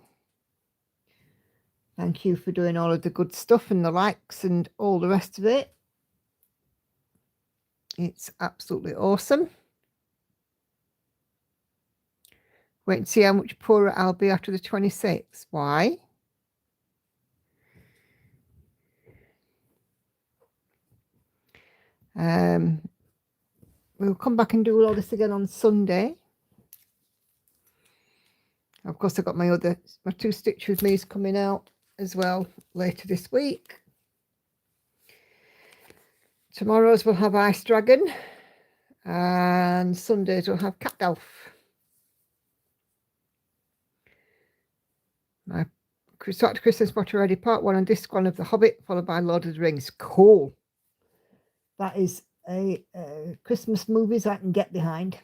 Thank you for doing all of the good stuff and the likes and all the rest of it. It's absolutely awesome. Wait and see how much poorer I'll be after the 26th. Why? We'll come back and do all this again on Sunday. Of course, I've got my 2 Stitch With Me's coming out as well later this week. Tomorrow's we'll have Ice Dragon, and Sundays we'll have Cat Elf. My start to Christmas watch already, part 1 on disc 1 of The Hobbit, followed by Lord of the Rings. Cool. That is a Christmas movies I can get behind.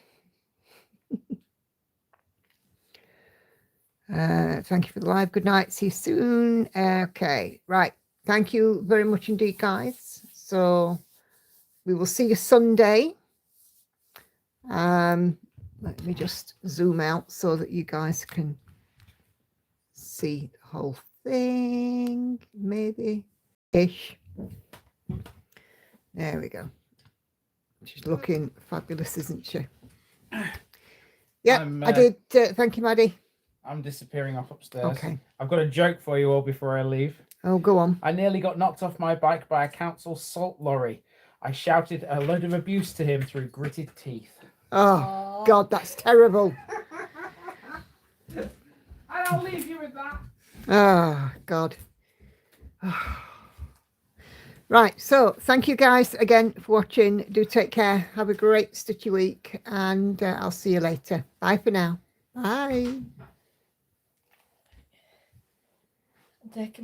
Thank you for the live. Good night. See you soon. Okay, right. Thank you very much indeed, guys. So we will see you Sunday. Let me just zoom out so that you guys can see the whole thing, maybe ish. There we go. She's looking fabulous, isn't she? Yeah, I did. Thank you, Maddie. I'm disappearing off upstairs. Okay. I've got a joke for you all before I leave. Oh, go on. I nearly got knocked off my bike by a council salt lorry. I shouted a load of abuse to him through gritted teeth. Oh, God, that's terrible. And I'll leave you with that. Oh, God. Right, so thank you guys again for watching. Do take care. Have a great stitchy week, and I'll see you later. Bye for now. Bye. Taking my